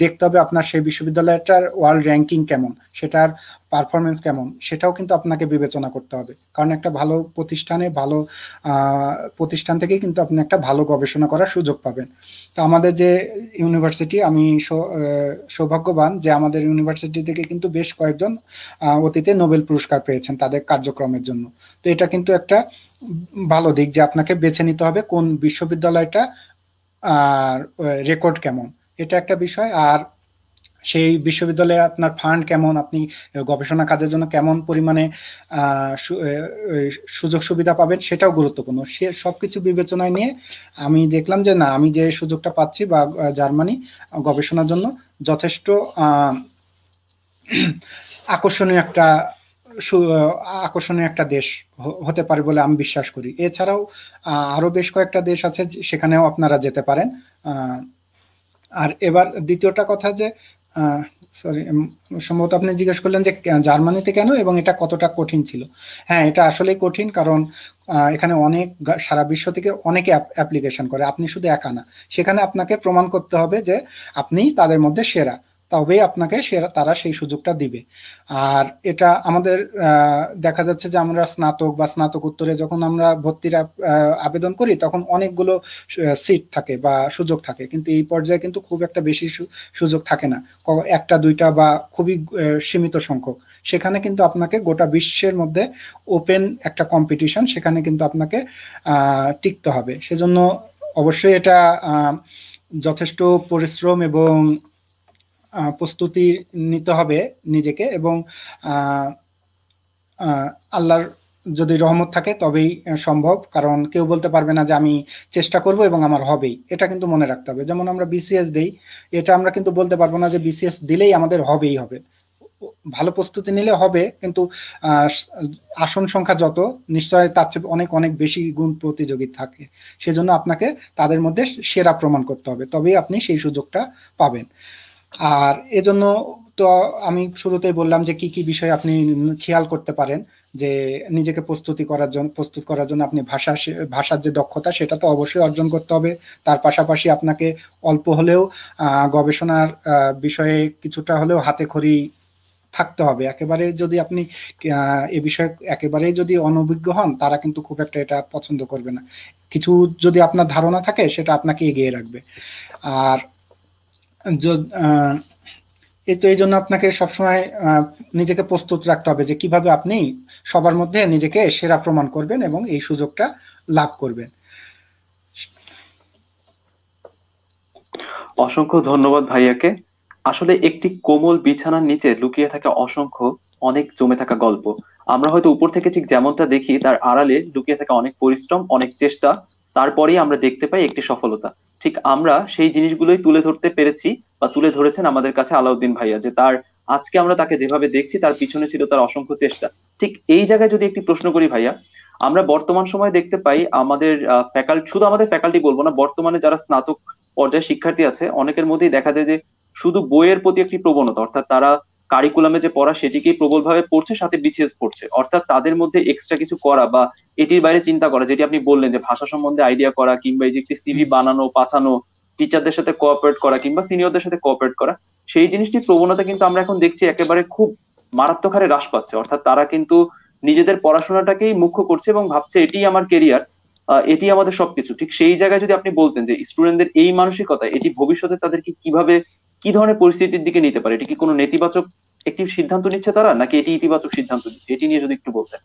দেখতে হবে আপনার সেই বিশ্ববিদ্যালয়টার ওয়ার্ল্ড র্যাঙ্কিং কেমন, সেটার পারফরমেন্স কেমন, সেটাও কিন্তু আপনাকে বিবেচনা করতে হবে। কারণ একটা ভালো প্রতিষ্ঠান থেকেই কিন্তু আপনি একটা ভালো গবেষণা করার সুযোগ পাবেন। তো আমাদের যে ইউনিভার্সিটি, আমি সৌভাগ্যবান যে আমাদের ইউনিভার্সিটি থেকে কিন্তু বেশ কয়েকজন অতীতে নোবেল পুরস্কার পেয়েছেন তাদের কার্যক্রমের জন্য। তো এটা কিন্তু একটা ভালো দিক যে আপনাকে বেছে নিতে হবে কোন বিশ্ববিদ্যালয়টা আর রেকর্ড কেমন, এটা একটা বিষয়। আর সেই বিশ্ববিদ্যালয়ে আপনার ফান্ড কেমন, আপনি গবেষণা কাজের জন্য কেমন পরিমাণে সুযোগ সুবিধা পাবেন, সেটাও গুরুত্বপূর্ণ। সে সবকিছু বিবেচনায় নিয়ে আমি দেখলাম যে না, আমি যে সুযোগটা পাচ্ছি বা জার্মানি গবেষণার জন্য যথেষ্ট আকর্ষণীয় একটা আকর্ষণীয় একটা দেশ হতে পারে বলে আমি বিশ্বাস করি। এছাড়াও আরো বেশ কয়েকটা দেশ আছে, সেখানেও আপনারা যেতে পারেন। আর এবার দ্বিতীয়টা কথা যে সরি, সম্ভবত আপনি জিজ্ঞেস করলেন যে জার্মানিতে কেন এবং এটা কতটা কঠিন ছিল। হ্যাঁ, এটা আসলেই কঠিন, কারণ এখানে অনেক সারা বিশ্ব থেকে অনেকে অ্যাপ্লিকেশন করে, আপনি শুধু একা না। সেখানে আপনাকে প্রমাণ করতে হবে যে আপনি তাদের মধ্যে সেরা, তবেই আপনাকে সেরা তারা সেই সুযোগটা দিবে। আর এটা আমাদের দেখা যাচ্ছে যে আমরা স্নাতক বা স্নাতকোত্তরে যখন আমরা ভর্তির আবেদন করি তখন অনেকগুলো সিট থাকে বা সুযোগ থাকে, কিন্তু এই পর্যায়ে কিন্তু খুব একটা বেশি সুযোগ থাকে না, একটা দুইটা বা খুবই সীমিত সংখ্যক। সেখানে কিন্তু আপনাকে গোটা বিশ্বের মধ্যে ওপেন একটা কম্পিটিশন, সেখানে কিন্তু আপনাকে টিকতে হবে। সেজন্য অবশ্যই এটা যথেষ্ট পরিশ্রম এবং প্রস্তুতি নিতে হবে নিজেকে, এবং আল্লাহর যদি রহমত থাকে তবেই সম্ভব, কারণ কেউ বলতে পারবে না যে আমি চেষ্টা করব এবং আমার হবেই, এটা কিন্তু মনে রাখতে হবে। যেমন আমরা বিসিএস দেই, এটা আমরা কিন্তু বলতে পারবো না যে বিসিএস দিলেই আমাদের হবেই হবে। ভালো প্রস্তুতি নিলে হবে, কিন্তু আসন সংখ্যা যত, নিশ্চয় তার চেয়ে অনেক অনেক বেশি গুণ প্রতিযোগী থাকে। সেজন্য আপনাকে তাদের মধ্যে সেরা প্রমাণ করতে হবে, তবেই আপনি সেই সুযোগটা পাবেন। আর এজন্য তো আমি শুরুতেই বললাম যে কি কি বিষয় আপনি খেয়াল করতে পারেন, যে নিজেকে প্রস্তুত করার জন্য আপনি ভাষার যে দক্ষতা সেটা তো অবশ্যই অর্জন করতে হবে। তার পাশাপাশি আপনাকে অল্প হলেও গবেষণার বিষয়ে কিছুটা হলেও হাতে খড়ি থাকতে হবে। একেবারে যদি আপনি এ বিষয়ে একেবারেই যদি অনভিজ্ঞ হন, তারা কিন্তু খুব একটা এটা পছন্দ করবে না। কিছু যদি আপনার ধারণা থাকে সেটা আপনাকে এগিয়ে রাখবে। আর এই জন্য আপনাকে সবসময় নিজেকে প্রস্তুত রাখতে হবে যে কিভাবে আপনি সবার মধ্যে নিজেকে সেরা প্রমাণ করবেন এবং এই সুযোগটা লাভ করবেন। অসংখ্য ধন্যবাদ ভাইয়াকে। আসলে একটি কোমল বিছানার নিচে লুকিয়ে থাকে অসংখ্য অনেক জমে থাকা গল্প। আমরা হয়তো উপর থেকে ঠিক যেমনটা দেখি, তার আড়ালে লুকিয়ে থাকা অনেক পরিশ্রম, অনেক চেষ্টা, তারপরেই আমরা দেখতে পাই একটি সফলতা। ঠিক আমরা সেই জিনিসগুলোই তুলে ধরতে পেরেছি বা তুলে ধরেছেন আমাদের কাছে আলাউদ্দিন ভাইয়া, যে তার আজকে আমরা তাকে যেভাবে দেখছি তার পিছনে ছিল তার অসংখ্য চেষ্টা। ঠিক এই জায়গায় যদি একটি প্রশ্ন করি ভাইয়া, আমরা বর্তমান সময়ে দেখতে পাই আমাদের ফ্যাকাল্টি, শুধু আমাদের ফ্যাকাল্টি বলবো না, বর্তমানে যারা স্নাতক পর্যায়ে শিক্ষার্থী আছে অনেকের মধ্যেই দেখা যায় যে শুধু বইয়ের প্রতি একটি প্রবণতা, অর্থাৎ তারা কারিকুলামে যে পড়া সেটিকেই প্রবলভাবে পড়ছে, সাথে বিসিএস পড়ছে। অর্থাৎ তাদের মধ্যে এক্সট্রা কিছু করা বা এটির বাইরে চিন্তা করা, যেটি আপনি বললেন যে ভাষা সম্বন্ধে আইডিয়া করা, কিংবা এই যে একটি সিভি বানানো পাঠানো, টিচারদের সাথে কোঅপারেট করা কিংবা সিনিয়রদের সাথে কোঅপারেট করা, সেই জিনিসটির প্রবণতা কিন্তু আমরা এখন দেখছি একেবারে খুব মারাত্মক হারে হ্রাস পাচ্ছে। অর্থাৎ তারা কিন্তু নিজেদের পড়াশোনাটাকেই মুখ্য করছে এবং ভাবছে এটি আমার কেরিয়ার, এটি আমাদের সবকিছু। ঠিক সেই জায়গায় যদি আপনি বলতেন যে স্টুডেন্টদের এই মানসিকতা এটি ভবিষ্যতে তাদেরকে কিভাবে, কি ধরনের পরিস্থিতির দিকে নিতে পারে, এটি কি কোনো নেতিবাচক একটি সিদ্ধান্ত নিচ্ছে তারা, নাকি এটি ইতিবাচক সিদ্ধান্ত নিচ্ছে, এটি নিয়ে যদি একটু বলতেন।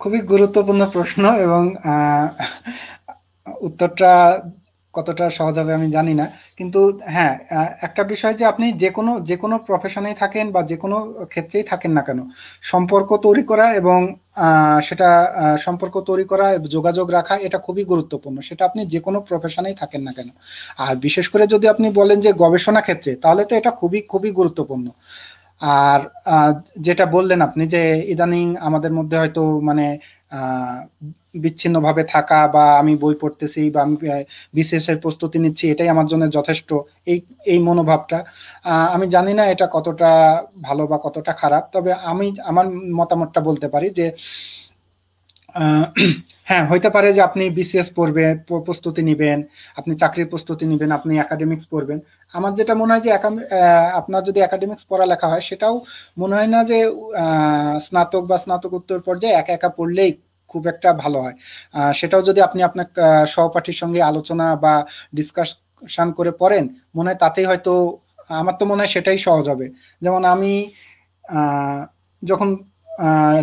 খুবই গুরুত্বপূর্ণ প্রশ্ন, এবং উত্তরটা কতটা সহজ হবে আমি জানি না, কিন্তু হ্যাঁ, একটা বিষয় যে আপনি যে কোনো প্রফেশনেই থাকেন বা যে কোনো ক্ষেত্রেই থাকেন না কেন, সম্পর্ক তৈরি করা এবং সেটা সম্পর্ক তৈরি করা, যোগাযোগ রাখা, এটা খুবই গুরুত্বপূর্ণ, সেটা আপনি যে কোনো প্রফেশনেই থাকেন না কেন। আর বিশেষ করে যদি আপনি বলেন যে গবেষণা ক্ষেত্রে, তাহলে তো এটা খুবই খুবই গুরুত্বপূর্ণ। আর যেটা বললেন আপনি যে ইদানিং আমাদের মধ্যে হয়তো মানে আহ, বিচ্ছিন্নভাবে থাকা, বা আমি বই পড়তেছি বা আমি বিসিএস এর প্রস্তুতি নিচ্ছি, এটাই আমার জন্য যথেষ্ট, এই এই মনোভাবটা, আমি জানি না এটা কতটা ভালো বা কতটা খারাপ। তবে আমি আমার মতামতটা বলতে পারি যে আহ, হ্যাঁ, হইতে পারে যে আপনি বিসিএস পড়বেন, প্রস্তুতি নিবেন, আপনি চাকরির প্রস্তুতি নিবেন, আপনি একাডেমিক্স পড়বেন। আমার যেটা মনে হয় যে আপনার যদি একাডেমিক্স পড়ালেখা হয়, সেটাও মনে হয় না যে স্নাতক বা স্নাতকোত্তর পর্যায়ে একা একা পড়লেই খুব একটা ভালো হয়। সেটাও যদি আপনি আপনার সহপাঠীর সঙ্গে আলোচনা বা ডিসকাশন করে পড়েন, মনে হয় তাতেই হয়তো, আমার তো মনে হয় সেটাই সহজ হবে। যেমন আমি আহ, যখন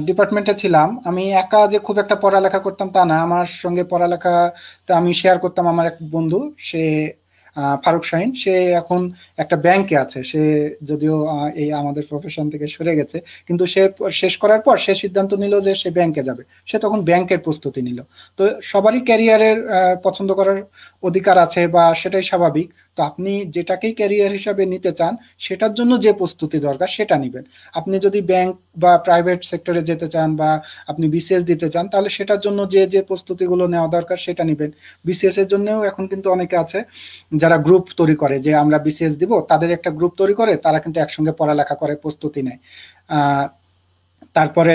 ডিপার্টমেন্টে ছিলাম, আমি একা যে খুব একটা পড়ালেখা করতাম তা না, আমার সঙ্গে পড়ালেখাতে আমি শেয়ার করতাম আমার এক বন্ধু, সে ফারুক শাহিন, সে এখন একটা ব্যাংকে আছে। সে যদিও এই আমাদের প্রফেশন থেকে সরে গেছে, কিন্তু সে শেষ করার পর সে সিদ্ধান্ত নিল যে সে ব্যাংকে যাবে। সে তখন ব্যাংকের প্রস্তুতি নিল। তো সবারই ক্যারিয়ারের পছন্দ করার অধিকার আছে, বা সেটাই স্বাভাবিক। তো আপনি যেটাকেই ক্যারিয়ার হিসাবে নিতে চান, সেটার জন্য যে প্রস্তুতি দরকার সেটা নিবেন। আপনি যদি ব্যাংক বা প্রাইভেট সেক্টরে যেতে চান, বা আপনি বিসিএস দিতে চান, তাহলে সেটার জন্য যে যে প্রস্তুতিগুলো নেওয়া দরকার সেটা নিবেন। বিসিএস এর জন্যও এখন কিন্তু অনেকে আছে যারা গ্রুপ তৈরি করে যে আমরা বিসিএস দিব, তাদের একটা গ্রুপ তৈরি করে, তারা কিন্তু একসঙ্গে পড়ালেখা করে, প্রস্তুতি নেয়। তারপরে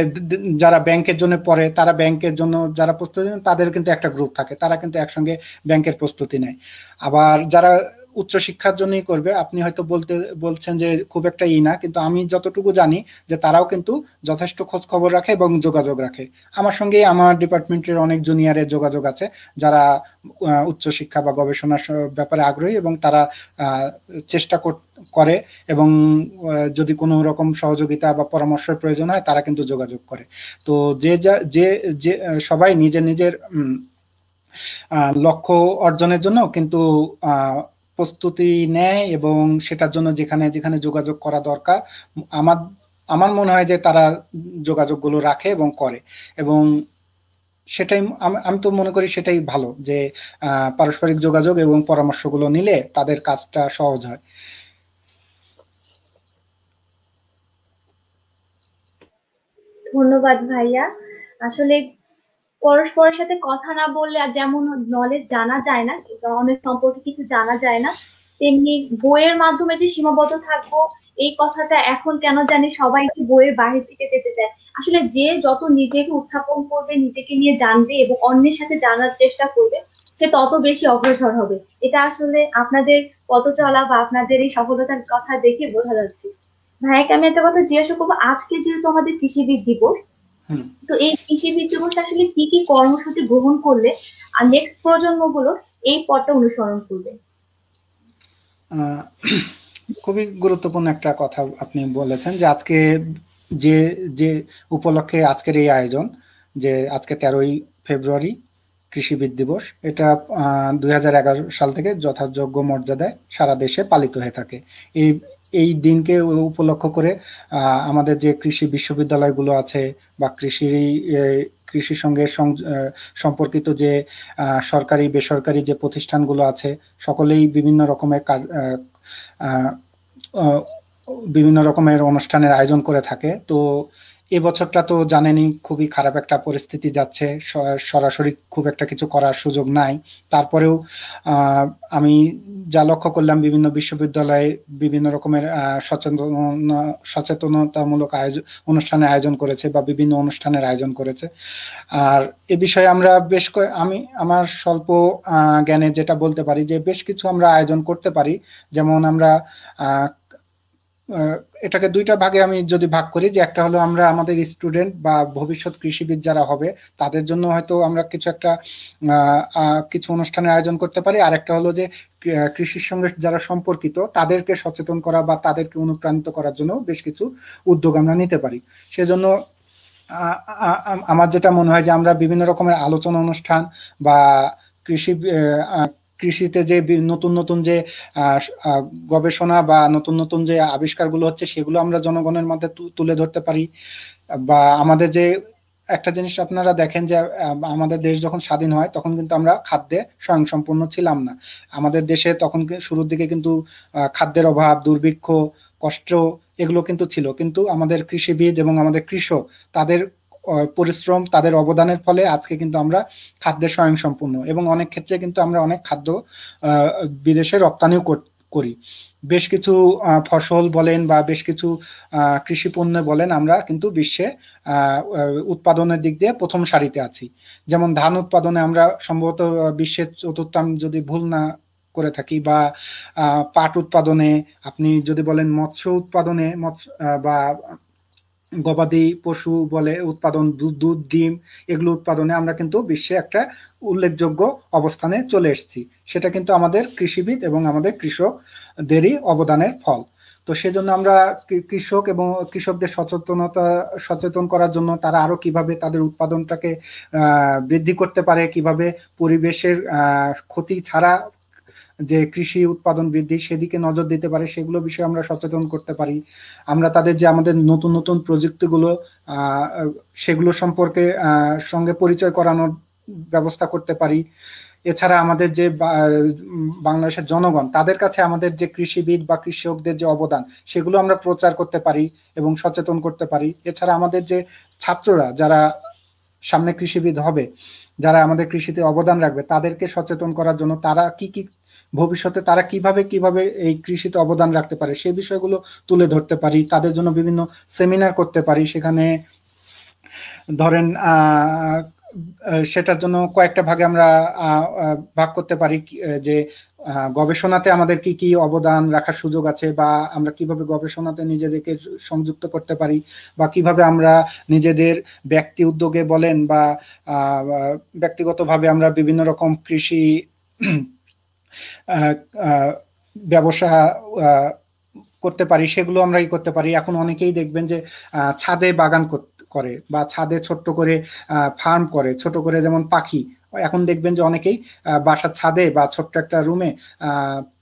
যারা ব্যাংকের জন্য পড়ে, তারা ব্যাংকের জন্য যারা প্রস্তুতি নেন, তাদের কিন্তু একটা গ্রুপ থাকে, তারা কিন্তু একসঙ্গে ব্যাংকের প্রস্তুতি নেয়। আবার যারা উচ্চশিক্ষার জন্যই করবে, আপনি হয়তো বলছেন যে খুব একটা না, কিন্তু আমি যতটুকু জানি যে তারাও কিন্তু যথেষ্ট খোঁজ খবর রাখে এবং যোগাযোগ রাখে। আমার সঙ্গে আমার ডিপার্টমেন্টের অনেক জুনিয়রের যোগাযোগ আছে যারা উচ্চশিক্ষা বা গবেষণার ব্যাপারে আগ্রহী, এবং তারা চেষ্টা করে, এবং যদি কোনো রকম সহযোগিতা বা পরামর্শের প্রয়োজন হয় তারা কিন্তু যোগাযোগ করে। তো যে সবাই নিজের নিজের লক্ষ্য অর্জনের জন্য কিন্তু প্রস্তুতি নেয়, এবং সেটার জন্য যেখানে যেখানে যোগাযোগ করা দরকার, আমার মনে হয় যে তারা যোগাযোগগুলো রাখে এবং করে, এবং সেটাই আমি তো মনে করি সেটাই ভালো, যে পারস্পরিক যোগাযোগ এবং পরামর্শগুলো নিলে তাদের কাজটা সহজ হয়। ধন্যবাদ ভাইয়া। আসলে পরস্পরের সাথে কথা না বললে আর যেমন নলেজ জানা যায় না, অনেক সম্পর্কে কিছু জানা যায় না, তেমনি বইয়ের মাধ্যমে যে সীমাবদ্ধ থাকবো এই কথাটা এখন কেন জানি সবাই একটু বইয়ের বাইরে থেকে যেতে চায়। আসলে যে যত নিজেকে উত্থাপন করবে, নিজেকে নিয়ে জানবে এবং অন্যের সাথে জানার চেষ্টা করবে, সে তত বেশি অগ্রসর হবে। এটা আসলে আপনাদের পথ চলা বা আপনাদের এই সফলতার কথা দেখে বোঝা যাচ্ছে। ভাইয়াকে আমি একটা কথা জিজ্ঞাসা করবো, আজকে যেহেতু আমাদের কৃষিবিদ দিবস, তো এই কৃষিবিদ দিবস আসলে কি কি কর্মসূচি গ্রহণ করলে আর নেক্সট প্রজন্মগুলো এই পথটা অনুসরণ করবে? খুবই গুরুত্বপূর্ণ একটা কথা আপনি বলেছেন, যে আজকে যে যে উপলক্ষে আজকের এই আয়োজন, যে আজকে 13ই ফেব্রুয়ারি কৃষিবিদ দিবস, এটা 2011 সাল থেকে যথাযোগ্য মর্যাদায় সারা দেশে পালিত হয়ে থাকে। এই দিনকে উপলক্ষ করে আমাদের যে কৃষি বিশ্ববিদ্যালয়গুলো আছে বা কৃষির সঙ্গে সম্পর্কিত যে সরকারি বেসরকারি যে প্রতিষ্ঠানগুলো আছে, সকলেই বিভিন্ন রকমের অনুষ্ঠানের আয়োজন করে থাকে। তো এবছরটা তো জানেনই খুবই খারাপ একটা পরিস্থিতি যাচ্ছে, সরাসরি খুব একটা কিছু করার সুযোগ নাই। তারপরেও আমি যা লক্ষ্য করলাম, বিভিন্ন বিশ্ববিদ্যালয়ে বিভিন্ন রকমের সচেতনতামূলক অনুষ্ঠানের আয়োজন করেছে বা বিভিন্ন অনুষ্ঠানের আয়োজন করেছে। আর এ বিষয়ে আমরা আমি আমার স্বল্প জ্ঞানে যেটা বলতে পারি, যে বেশ কিছু আমরা আয়োজন করতে পারি। যেমন আমরা এটাকে দুইটা ভাগে আমি যদি ভাগ করি, যে একটা হলো আমরা আমাদের স্টুডেন্ট বা ভবিষ্যৎ কৃষিবিদ যারা হবে তাদের জন্য হয়তো আমরা কিছু অনুষ্ঠানের আয়োজন করতে পারি। আর একটা হলো যে কৃষির সঙ্গে যারা সম্পর্কিত তাদেরকে সচেতন করা বা তাদেরকে অনুপ্রাণিত করার জন্য বেশ কিছু উদ্যোগ আমরা নিতে পারি। সেজন্য আমার যেটা মনে হয় যে আমরা বিভিন্ন রকমের আলোচনা অনুষ্ঠান বা কৃষিতে যে নতুন নতুন যে গবেষণা বা নতুন নতুন যে আবিষ্কারগুলো হচ্ছে সেগুলো আমরা জনগণের মধ্যে তুলে ধরতে পারি। বা আমাদের যে একটা জিনিস আপনারা দেখেন, যে আমাদের দেশ যখন স্বাধীন হয় তখন কিন্তু আমরা খাদ্যে স্বয়ংসম্পূর্ণ ছিলাম না। আমাদের দেশে তখন শুরুর দিকে কিন্তু খাদ্যের অভাব, দুর্ভিক্ষ, কষ্ট এগুলো কিন্তু ছিল, কিন্তু আমাদের কৃষিবিদ এবং আমাদের কৃষক তাদের পরিশ্রম, তাদের অবদানের ফলে আজকে কিন্তু আমরা খাদ্যে স্বয়ংসম্পূর্ণ, এবং অনেক ক্ষেত্রে কিন্তু আমরা অনেক খাদ্য বিদেশে রপ্তানিও করি। বেশ কিছু ফসল বলেন বা বেশ কিছু কৃষি পণ্য বলেন, আমরা কিন্তু বিশ্বে উৎপাদনের দিক দিয়ে প্রথম সারিতে আছি। যেমন ধান উৎপাদনে আমরা সম্ভবত বিশ্বের চতুর্থ, আমি যদি ভুল না করে থাকি, বা পাট উৎপাদনে, আপনি যদি বলেন মৎস্য উৎপাদনে, বা গবাদি পশু বলে উৎপাদন, দুধ, ডিম, এগুলো উৎপাদনে আমরা কিন্তু বিশ্বে একটা উল্লেখযোগ্য অবস্থানে চলে এসেছি। সেটা কিন্তু আমাদের কৃষিবিদ এবং আমাদের কৃষকদেরই অবদানের ফল। তো সেজন্য আমরা কৃষক এবং কৃষকদের সচেতন করার জন্য তারা আরো কিভাবে তাদের উৎপাদনটাকে বৃদ্ধি করতে পারে, কিভাবে পরিবেশের ক্ষতি ছাড়া যে কৃষি উৎপাদন বৃদ্ধি সেদিকে নজর দিতে পারে, সেগুলো বিষয়ে আমরা সচেতন করতে পারি। আমরা তাদের যে আমাদের নতুন নতুন প্রযুক্তিগুলো সেগুলো সম্পর্কে সঙ্গে পরিচয় করানোর ব্যবস্থা করতে পারি। এছাড়া আমাদের যে বাংলাদেশের জনগণ, তাদের কাছে আমাদের যে কৃষিবিদ বা কৃষকদের যে অবদান সেগুলো আমরা প্রচার করতে পারি এবং সচেতন করতে পারি। এছাড়া আমাদের যে ছাত্ররা যারা সামনে কৃষিবিদ হবে, যারা আমাদের কৃষিতে অবদান রাখবে, তাদেরকে সচেতন করার জন্য তারা কি কি ভবিষ্যতে তারা কিভাবে কিভাবে এই কৃষিতে অবদান রাখতে পারে সেই বিষয়গুলো তুলে ধরতে পারি, তাদের জন্য বিভিন্ন সেমিনার করতে পারি। সেখানে ধরেন সেটার জন্য কয়েকটা ভাগে আমরা ভাগ করতে পারি, যে গবেষণাতে আমাদের কি কি অবদান রাখার সুযোগ আছে, বা আমরা কিভাবে গবেষণাতে নিজেদেরকে সংযুক্ত করতে পারি, বা কিভাবে আমরা নিজেদের ব্যক্তি উদ্যোগে বলেন বা ব্যক্তিগতভাবে আমরা বিভিন্ন রকম কৃষি ব্যবসা করতে পারি, সেগুলো আমরা করতে পারি। এখন অনেকেই দেখবেন যে ছাদে বাগান করে বা ছাদে ছোট্ট করে ফার্ম করে, ছোট করে, যেমন পাখি। এখন দেখবেন যে অনেকেই বাসার ছাদে বা ছোট্ট একটা রুমে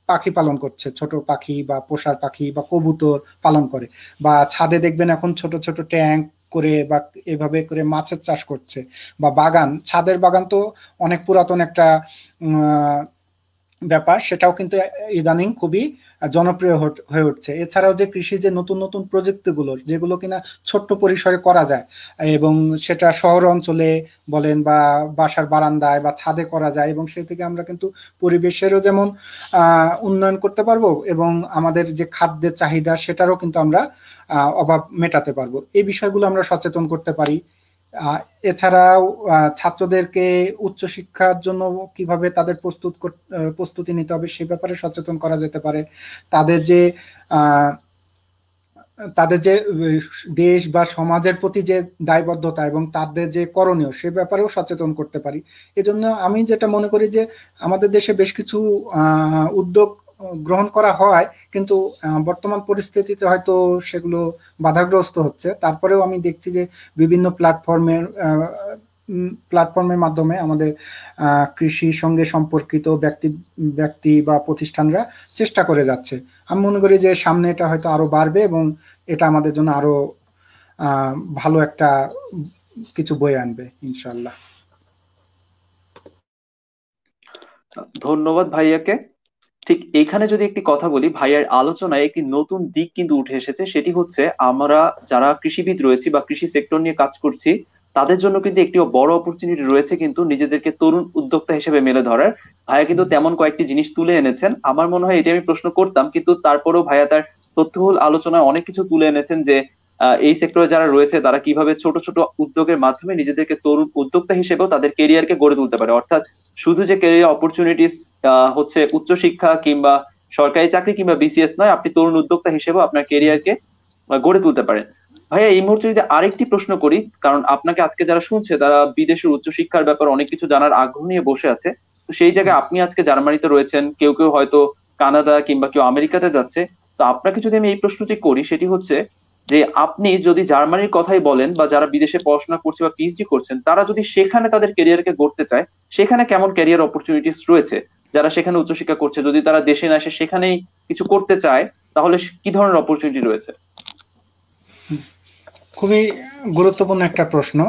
পাখি পালন করছে, ছোট পাখি বা পোষার পাখি বা কবুতর পালন করে, বা ছাদে দেখবেন এখন ছোট ছোট ট্যাঙ্ক করে বা এভাবে করে মাছের চাষ করছে, বা বাগান, ছাদের বাগান তো অনেক পুরাতন একটা ব্যাপার, সেটাও কিন্তু ইদানিং খুবই জনপ্রিয় হয়ে উঠছে। এছাড়াও যে কৃষি যে নতুন নতুন প্রযুক্তিগুলো, যেগুলো কিনা ছোট্ট পরিসরে করা যায়, এবং সেটা শহর অঞ্চলে বলেন বা বাসার বারান্দায় বা ছাদে করা যায়, এবং সে থেকে আমরা কিন্তু পরিবেশেরও যেমন উন্নয়ন করতে পারবো, এবং আমাদের যে খাদ্যের চাহিদা সেটারও কিন্তু আমরা অভাব মেটাতে পারবো। এই বিষয়গুলো আমরা সচেতন করতে পারি। এছাড়াও ছাত্রদেরকে উচ্চশিক্ষার জন্য কিভাবে তাদের প্রস্তুতি নিতে হবে সে ব্যাপারে সচেতন করা যেতে পারে। তাদের যে দেশ বা সমাজের প্রতি যে দায়বদ্ধতা এবং তাদের যে করণীয় সে ব্যাপারেও সচেতন করতে পারি। এজন্য আমি যেটা মনে করি যে আমাদের দেশে বেশ কিছু উদ্যোগ গ্রহণ করা হয়, কিন্তু বর্তমান পরিস্থিতিতে হয়তো সেগুলো বাধাগ্রস্ত হচ্ছে। তারপরেও আমি দেখছি যে বিভিন্ন প্ল্যাটফর্মের মাধ্যমে আমাদের কৃষির সঙ্গে সম্পর্কিত ব্যক্তি বা প্রতিষ্ঠানরা চেষ্টা করে যাচ্ছে। আমি মনে করি যে সামনে এটা হয়তো আরো বাড়বে, এবং এটা আমাদের জন্য আরো ভালো একটা কিছু বয়ে আনবে ইনশাল্লাহ। ধন্যবাদ ভাইয়াকে। ঠিক এখানে যদি একটি কথা বলি, ভাইয়ার আলোচনায় একটি নতুন দিক কিন্তু উঠে এসেছে, সেটি হচ্ছে আমরা যারা কৃষিবিদ রয়েছি বা কৃষি সেক্টর নিয়ে কাজ করছি তাদের জন্য কিন্তু একটি বড় অপরচুনিটি রয়েছে কিন্তু নিজেদেরকে তরুণ উদ্যোক্তা হিসেবে মেলে ধরার। ভাইয়া কিন্তু তেমন কয়েকটি জিনিস তুলে এনেছেন। আমার মনে হয় এটি আমি প্রশ্ন করতাম, কিন্তু তারপরেও ভাইয়া তার তথ্যবহুল আলোচনায় অনেক কিছু তুলে এনেছেন যে এই সেক্টরে যারা রয়েছে তারা কিভাবে ছোট ছোট উদ্যোগের মাধ্যমে নিজেদেরকে তরুণ উদ্যোক্তা হিসেবেও তাদের কেরিয়ারকে গড়ে তুলতে পারে। অর্থাৎ শুধু যে ক্যারিয়ার অপরচুনিটিস হচ্ছে উচ্চশিক্ষা কিংবা সরকারি চাকরি কিংবা বিসিএস নয়, আপনি তরুণ উদ্যোক্তা হিসেবেও আপনার কেরিয়ারকে গড়ে তুলতে পারেন। ভাইয়া এই মুহূর্তে যদি আরেকটি প্রশ্ন করি, কারণ আপনাকে আজকে যারা শুনছে তারা বিদেশের উচ্চশিক্ষার ব্যাপারে অনেক কিছু জানার আগ্রহ নিয়ে বসে আছে, তো সেই জায়গায় আপনি আজকে জার্মানিতে রয়েছেন, কেউ কেউ হয়তো কানাডা কিংবা কেউ আমেরিকাতে যাচ্ছে। তো আপনাকে যদি আমি এই প্রশ্নটি করি সেটি হচ্ছে যে আপনি যদি জার্মানির কথাই বলেন বা যারা বিদেশে পড়াশোনা করছে বা পিএইচডি করছেন তারা যদি সেখানে তাদের ক্যারিয়ারকে গড়তে চায়, সেখানে কেমন ক্যারিয়ার অপরচুনিটিস রয়েছে? যারা সেখানে উচ্চশিক্ষা করছে যদি তারা দেশে না এসে সেখানেই কিছু করতে চায় তাহলে কি ধরনের অপরচুনিটি রয়েছে? খুবই গুরুত্বপূর্ণ একটা প্রশ্ন।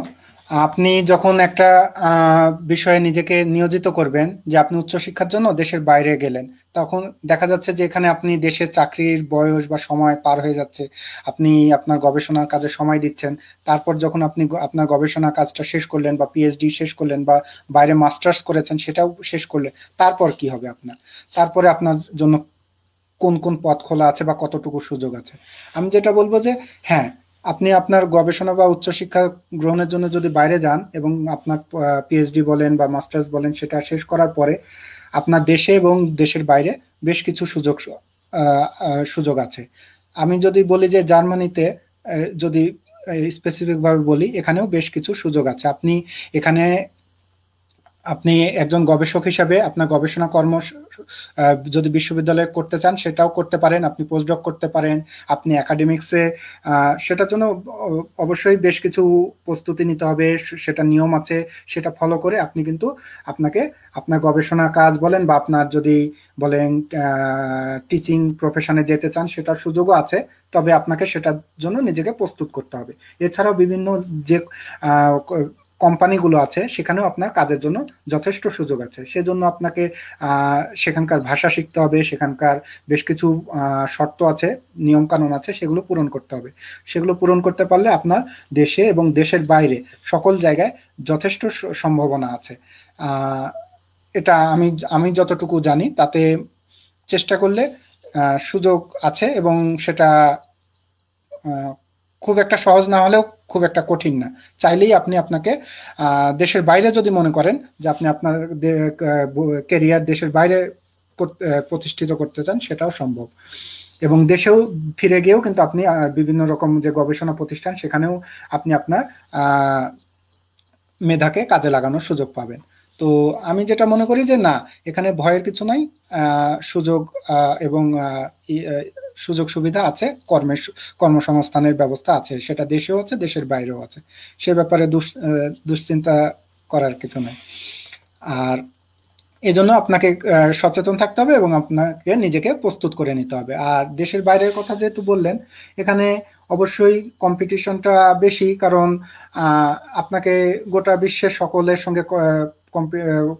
আপনি যখন একটা বিষয়ে নিজেকে নিয়োজিত করবেন, যে আপনি উচ্চশিক্ষার জন্য দেশের বাইরে গেলেন, তখন দেখা যাচ্ছে যে এখানে আপনি দেশের চাকরির বয়স বা সময় পার হয়ে যাচ্ছে, আপনি আপনার গবেষণার কাজে সময় দিচ্ছেন। তারপর যখন আপনি আপনার গবেষণা কাজটা শেষ করলেন বা পিএইচডি শেষ করলেন বা বাইরে মাস্টার্স করেছেন সেটাও শেষ করলেন, তারপর কি হবে আপনার? তারপরে আপনার জন্য কোন কোন পথ খোলা আছে বা কতটুকু সুযোগ আছে? আমি যেটা বলবো যে হ্যাঁ, আপনি আপনার গবেষণা বা উচ্চশিক্ষা গ্রহণের জন্য যদি বাইরে যান এবং আপনার পিএইচডি বলেন বা মাস্টার্স বলেন সেটা শেষ করার পরে আপনার দেশে এবং দেশের বাইরে বেশ কিছু সুযোগ আছে। আমি যদি বলি যে জার্মানিতে যদি স্পেসিফিক ভাবে বলি, এখানেও বেশ কিছু সুযোগ আছে। আপনি একজন গবেষক হিসাবে আপনার গবেষণা কর্ম যদি বিশ্ববিদ্যালয়ে করতে চান সেটাও করতে পারেন, আপনি পোস্টডক করতে পারেন, আপনি একাডেমিক্সে সেটার জন্য অবশ্যই বেশ কিছু প্রস্তুতি নিতে হবে, সেটা নিয়ম আছে, সেটা ফলো করে আপনি কিন্তু আপনার গবেষণা কাজ বলেন বা আপনার যদি বলেন টিচিং প্রফেশনে যেতে চান সেটার সুযোগও আছে, তবে আপনাকে সেটার জন্য নিজেকে প্রস্তুত করতে হবে। এছাড়াও বিভিন্ন যে কোম্পানিগুলো আছে সেখানেও আপনার কাজের জন্য যথেষ্ট সুযোগ আছে। সেজন্য আপনাকে সেখানকার ভাষা শিখতে হবে, সেখানকার বেশ কিছু শর্ত আছে, নিয়ম কানুন আছে, সেগুলো পূরণ করতে হবে। সেগুলো পূরণ করতে পারলে আপনার দেশে এবং দেশের বাইরে সকল জায়গায় যথেষ্ট সম্ভাবনা আছে। এটা আমি যতটুকু জানি তাতে চেষ্টা করলে সুযোগ আছে, এবং সেটা খুব একটা সহজ না হলেও খুব একটা কঠিন না। চাইলেই আপনাকে দেশের বাইরে যদি মনে করেন যে আপনি আপনার ক্যারিয়ার দেশের বাইরে প্রতিষ্ঠিত করতে চান, সেটাও সম্ভব। এবং দেশেও ফিরে গিয়েও কিন্তু আপনি বিভিন্ন রকম যে গবেষণা প্রতিষ্ঠান, সেখানেও আপনি আপনার মেধাকে কাজে লাগানোর সুযোগ পাবেন। তো আমি যেটা মনে করি যে না, এখানে ভয়ের কিছু নাই। সুযোগ এবং সুযোগ সুবিধা আছে, কর্মসংস্থানের ব্যবস্থা আছে, সেটা দেশেও আছে, দেশের বাইরেও আছে। সে ব্যাপারে দুশ্চিন্তা করার কিছু নাই। আর এজন্য আপনাকে সচেতন থাকতে হবে এবং আপনাকে নিজেকে প্রস্তুত করে নিতে হবে। আর দেশের বাইরের কথা যেহেতু বললেন, এখানে অবশ্যই কম্পিটিশনটা বেশি, কারণ আপনাকে গোটা বিশ্বের সকলের সঙ্গে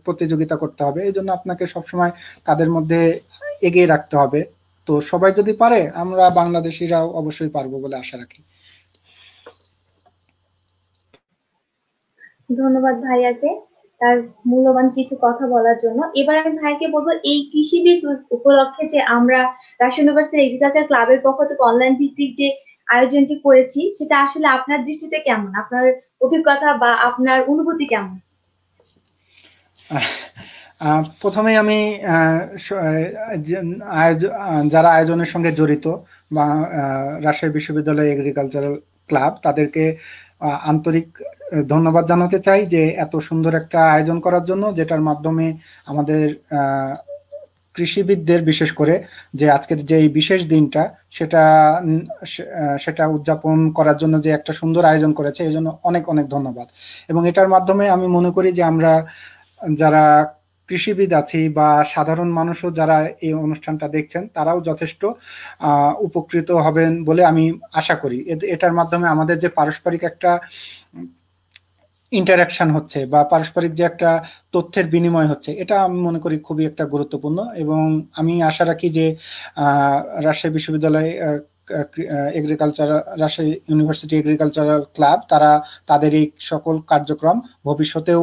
প্রতিযোগিতা করতে হবে। এই জন্য আপনাকে সবসময় তাদের মধ্যে এগিয়ে রাখতে হবে। তো সবাই যদি পারে, আমরা বাংলাদেশিরাও অবশ্যই পারবো বলে আশা রাখি। ধন্যবাদ ভাইয়াকে তার মূল্যবান কিছু কথা বলার জন্য। এবার আমি ভাইকে বলবো, এই কৃষিবিদ উপলক্ষে যে আমরা রাজশাহী ইউনিভার্সিটি এগ্রিকালচার ক্লাবের পক্ষ থেকে অনলাইন ভিত্তিক যে আয়োজনটি করেছি, সেটা আসলে আপনার দৃষ্টিতে কেমন, আপনার অভিজ্ঞতা বা আপনার অনুভূতি কেমন? প্রথমে আমি যারা আয়োজনের সঙ্গে জড়িত বা রাজশাহী বিশ্ববিদ্যালয় এগ্রিকালচারাল ক্লাব, তাদেরকে আন্তরিক ধন্যবাদ জানাতে চাই যে এত সুন্দর একটা আয়োজন করার জন্য, যেটার মাধ্যমে আমাদের কৃষিবিদদের বিশেষ করে যে আজকের যে এই বিশেষ দিনটা, সেটা উদযাপন করার জন্য যে একটা সুন্দর আয়োজন করেছে, এই জন্য অনেক অনেক ধন্যবাদ। এবং এটার মাধ্যমে আমি মনে করি যে আমরা যারা কৃষিবিদ আছি বা সাধারণ মানুষও যারা এই অনুষ্ঠানটা দেখছেন, তারাও যথেষ্ট উপকৃত হবেন বলে আমি আশা করি। এটার মাধ্যমে আমাদের যে পারস্পরিক একটা ইন্টারাকশন হচ্ছে বা পারস্পরিক যে একটা তথ্যের বিনিময় হচ্ছে, এটা আমি মনে করি খুবই একটা গুরুত্বপূর্ণ। এবং আমি আশা রাখি যে রাজশাহী বিশ্ববিদ্যালয় agriculture, Rajshahi university agricultural club, তারা তাদের এই সকল কার্যক্রম ভবিষ্যতেও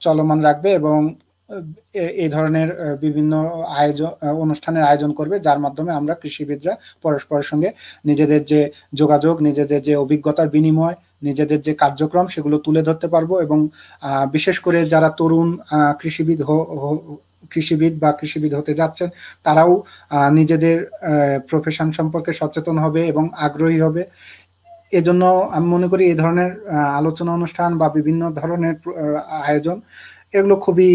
চলমান রাখবে এবং এই ধরনের বিভিন্ন অনুষ্ঠানের আয়োজন করবে, যার মাধ্যমে আমরা কৃষিবিদরা পরস্পরের সঙ্গে নিজেদের যে যোগাযোগ, নিজেদের যে অভিজ্ঞতার বিনিময়, নিজেদের যে কার্যক্রম, সেগুলো তুলে ধরতে পারবো। এবং বিশেষ করে যারা তরুণ কৃষিবিদ বা কৃষিবিদ হতে যাচ্ছেন, তারাও নিজেদের প্রফেশন সম্পর্কে সচেতন হবে এবং আগ্রহী হবে। এজন্য আমি মনে করি এই ধরনের আলোচনা অনুষ্ঠান বা বিভিন্ন ধরনের আয়োজন, এগুলো খুবই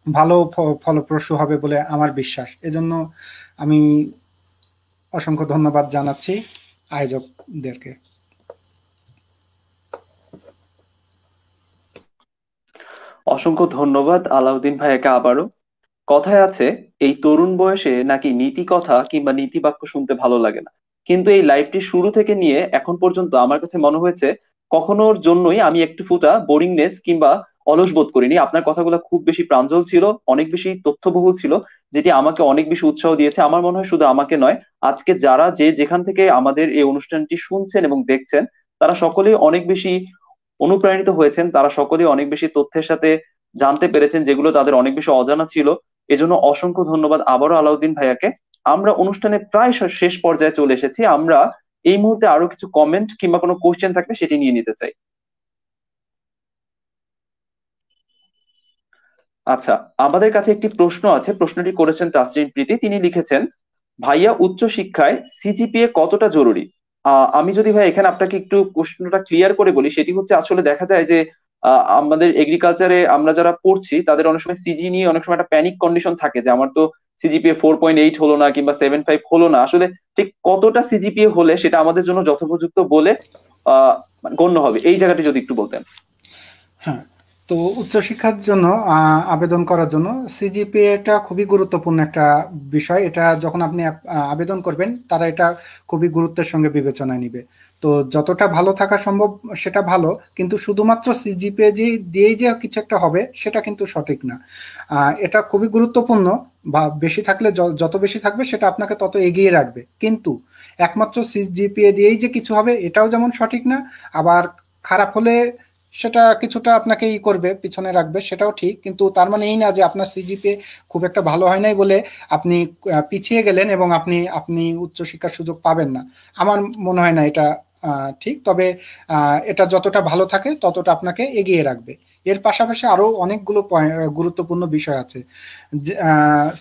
ভালো ফলপ্রসূ হবে বলে আমার বিশ্বাস। এজন্য আমি অসংখ্য ধন্যবাদ জানাচ্ছি আয়োজকদেরকে। অসংখ্য ধন্যবাদ আলাউদ্দিন ভাইয়াকে আবারও। কথায় আছে, এই তরুণ বয়সে নাকি নীতি কথা কিংবা নীতি বাক্য শুনতে ভালো লাগে না, কিন্তু এই লাইভটি শুরু থেকে নিয়ে এখন পর্যন্ত আমার কাছে মনে হয়েছে কখনোর জন্যই আমি একটু ফুটা বোরিংনেস কিংবা অলস বোধ করিনি। আপনার কথাগুলো খুব বেশি প্রাঞ্জল ছিল, অনেক বেশি তথ্যবহুল ছিল, যেটি আমাকে অনেক বেশি উৎসাহ দিয়েছে। আমার মনে হয় শুধু আমাকে নয়, আজকে যারা যেখান থেকে আমাদের এই অনুষ্ঠানটি শুনছেন এবং দেখছেন, তারা সকলেই অনেক বেশি অনুপ্রাণিত হয়েছেন, তারা সকলেই অনেক বেশি তথ্যের সাথে জানতে পেরেছেন যেগুলো তাদের অনেক বেশি অজানা ছিল। এজন্য অসংখ্য ধন্যবাদ আবারও আলাউদ্দিন ভাইয়াকে। আমরা অনুষ্ঠানে প্রায় শেষ পর্যায়ে চলে এসেছি। আমরা এই মুহূর্তে আরো কিছু কমেন্ট কিংবা কোনো কোশ্চেন থাকলে সেটি নিয়ে নিতে চাই। আচ্ছা, আমাদের কাছে একটি প্রশ্ন আছে, প্রশ্নটি করেছেন তাসরিন প্রীতি। তিনি লিখেছেন, ভাইয়া উচ্চ শিক্ষায় সিজিপিএ কতটা জরুরি? আমি যদি ভাই এখানে আপনাকে একটু প্রশ্নটা ক্লিয়ার করে বলি, সেটি হচ্ছে আসলে দেখা যায় যে আমাদের এগ্রিকালচারে আমরা যারা পড়ছি, তাদের অনেক সময় সিজি নিয়ে অনেক সময় একটা প্যানিক কন্ডিশন থাকে যে আমার তো সিজিপিএ 4.8 হলো না কিংবা 7.5 হলো না। আসলে ঠিক কতটা সিজিপিএ হলে সেটা আমাদের জন্য যথোপযুক্ত বলে গণ্য হবে, এই জায়গাটি যদি একটু বলতেন। হ্যাঁ, তো উচ্চশিক্ষার জন্য আবেদন করার জন্য সিজিপিএটা খুবই গুরুত্বপূর্ণ একটা বিষয়। এটা যখন আপনি আবেদন করবেন, তারা এটা খুবই গুরুত্বের সঙ্গে বিবেচনায় নিবে। তো যতটা ভালো থাকা সম্ভব সেটা ভালো, কিন্তু শুধুমাত্র সিজিপিএ দিয়েই যে কিছু একটা হবে, সেটা কিন্তু সঠিক না। এটা খুবই গুরুত্বপূর্ণ, বা বেশি থাকলে যত বেশি থাকবে সেটা আপনাকে তত এগিয়ে রাখবে, কিন্তু একমাত্র সিজিপিএ দিয়েই যে কিছু হবে এটাও যেমন সঠিক না, আবার খারাপ হলে সেটা কিছুটা আপনাকে করবে, পিছনে রাখবে, সেটাও ঠিক, কিন্তু তার মানে এই না যে আপনার সিজিপিএ খুব একটা ভালো হয় নাই বলে আপনি পিছিয়ে গেলেন এবং আপনি আপনি উচ্চশিক্ষার সুযোগ পাবেন না। আমার মনে হয় না এটা ঠিক। তবে এটা যতটা ভালো থাকে ততটা আপনাকে এগিয়ে রাখবে। এর পাশাপাশি আরো অনেকগুলো গুরুত্বপূর্ণ বিষয় আছে।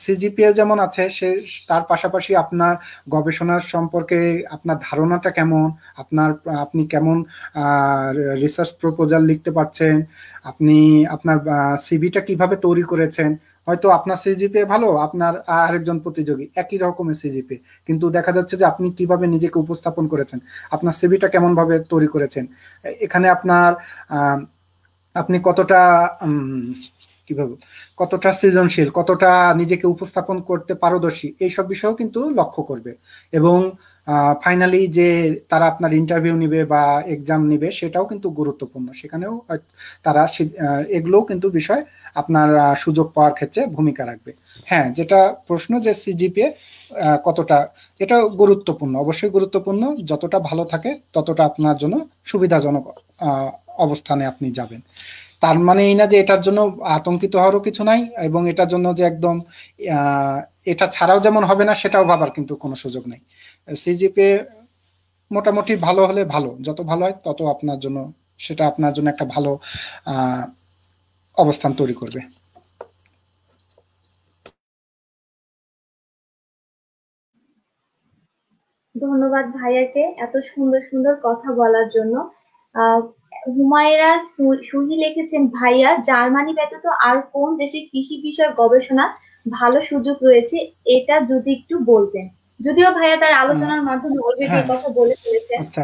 সিজিপিএ যেমন আছে, সে তার পাশাপাশি আপনার গবেষণার সম্পর্কে আপনার ধারণাটা কেমন, আপনি কেমন রিসার্চ প্রপোজাল লিখতে পারছেন, আপনি আপনার সিভিটা কিভাবে তৈরি করেছেন। হয়তো আপনার সিজিপিএ ভালো, আপনার আরেকজন প্রতিযোগী একই রকমের সিজিপিএ, কিন্তু দেখা যাচ্ছে যে আপনি কিভাবে নিজেকে উপস্থাপন করেছেন, আপনার সিভিটা কেমন ভাবে তৈরি করেছেন, এখানে আপনার আপনি কতটা কিভাবে কতটা সৃজনশীল, কতটা নিজেকে উপস্থাপন করতে পারদর্শী, এইসব বিষয়েও কিন্তু লক্ষ্য করবে। এবং ফাইনালি যে তারা আপনার ইন্টারভিউ নিবে বা এক্সাম নিবে, সেটাও কিন্তু গুরুত্বপূর্ণ। সেখানেও তারা এগুলোও কিন্তু বিষয় আপনার সুযোগ পাওয়ার ক্ষেত্রে ভূমিকা রাখবে। হ্যাঁ, যেটা প্রশ্ন যে সিজিপিএ কতটা, এটা গুরুত্বপূর্ণ, অবশ্যই গুরুত্বপূর্ণ। যতটা ভালো থাকে ততটা আপনার জন্য সুবিধাজনক অবস্থানে আপনি যাবেন। তার মানে এই না যে এটার জন্য আতঙ্কিত হওয়ারও কিছু নাই, এবং এটার জন্য যে একদম এটা ছাড়াও যেমন হবে না সেটাও ভাবার কিন্তু কোনো সুযোগ নেই। সিজিপিএ মোটামুটি ভালো হলে ভালো, যত ভালো হয় তত আপনার জন্য, সেটা আপনার জন্য একটা ভালো অবস্থান তৈরি করবে। ধন্যবাদ ভাইয়াকে এত সুন্দর সুন্দর কথা বলার জন্য। আহ হুমায়রা সুহি লিখেছেন, ভাইয়া জার্মানি ব্যতীত আর কোন দেশে কৃষি বিষয়ক গবেষণা ভালো সুযোগ রয়েছে, এটা যদি একটু বলতেন। যদিও ভাইয়া তার আলোচনার মাধ্যমে অলরেডি হ্যাঁ, কথা বলে ফেলেছেন। আচ্ছা,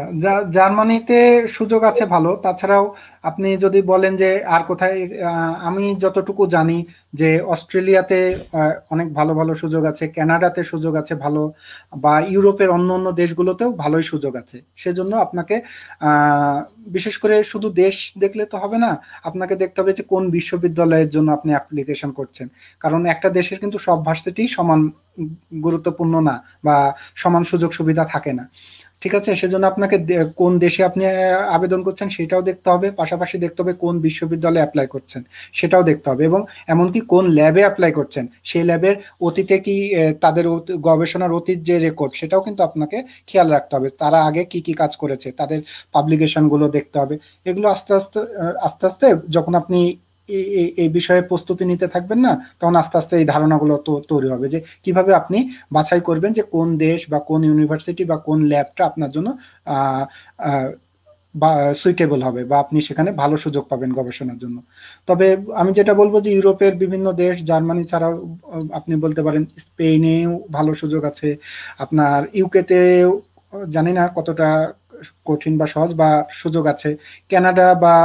জার্মানিতে সুযোগ আছে ভালো। তাছাড়াও আপনি যদি বলেন যে আর কোথায়, আমি যতটুকু জানি যে অস্ট্রেলিয়াতে অনেক ভালো ভালো সুযোগ আছে, কানাডাতে সুযোগ আছে ভালো, বা ইউরোপের অন্য অন্য দেশগুলোতেও ভালোই সুযোগ আছে। সেজন্য আপনাকে বিশেষ করে শুধু দেশ দেখলে তো হবে না, আপনাকে দেখতে হবে যে কোন বিশ্ববিদ্যালয়ের জন্য আপনি অ্যাপ্লিকেশন করছেন। কারণ একটা দেশের কিন্তু সব ভার্সিটি সমান গুরুত্বপূর্ণ না, বা সমান সুযোগ সুবিধা থাকে না। ঠিক আছে, সেজন্য আপনাকে কোন দেশে আপনি আবেদন করছেন সেটাও দেখতে হবে, পাশাপাশি দেখতে হবে কোন বিশ্ববিদ্যালয়ে অ্যাপ্লাই করছেন সেটাও দেখতে হবে, এবং এমনকি কোন ল্যাবে অ্যাপ্লাই করছেন সেই ল্যাবের অতীতে কি তাদের গবেষণার অতীত যে রেকর্ড সেটাও কিন্তু আপনাকে খেয়াল রাখতে হবে। তারা আগে কি কি কাজ করেছে, তাদের পাবলিকেশনগুলো দেখতে হবে। এগুলো আস্তে আস্তে আস্তে আস্তে যখন আপনি এই বিষয়ে প্রস্তুতি নিতে থাকবেন না, তখন আস্তে আস্তে এই ধারণাগুলো তৈরি হবে যে কিভাবে আপনি বাছাই করবেন যে কোন দেশ বা কোন ইউনিভার্সিটি বা কোন ল্যাবটা আপনার জন্য বা সুইটেবল হবে, বা আপনি সেখানে ভালো সুযোগ পাবেন গবেষণার জন্য। তবে আমি যেটা বলবো যে ইউরোপের বিভিন্ন দেশ, জার্মানি ছাড়াও আপনি বলতে পারেন স্পেনেও ভালো সুযোগ আছে, আপনার ইউকেতেও জানি না কতটা কঠিন বা সহজ বা সুযোগ আছে, কানাডা বা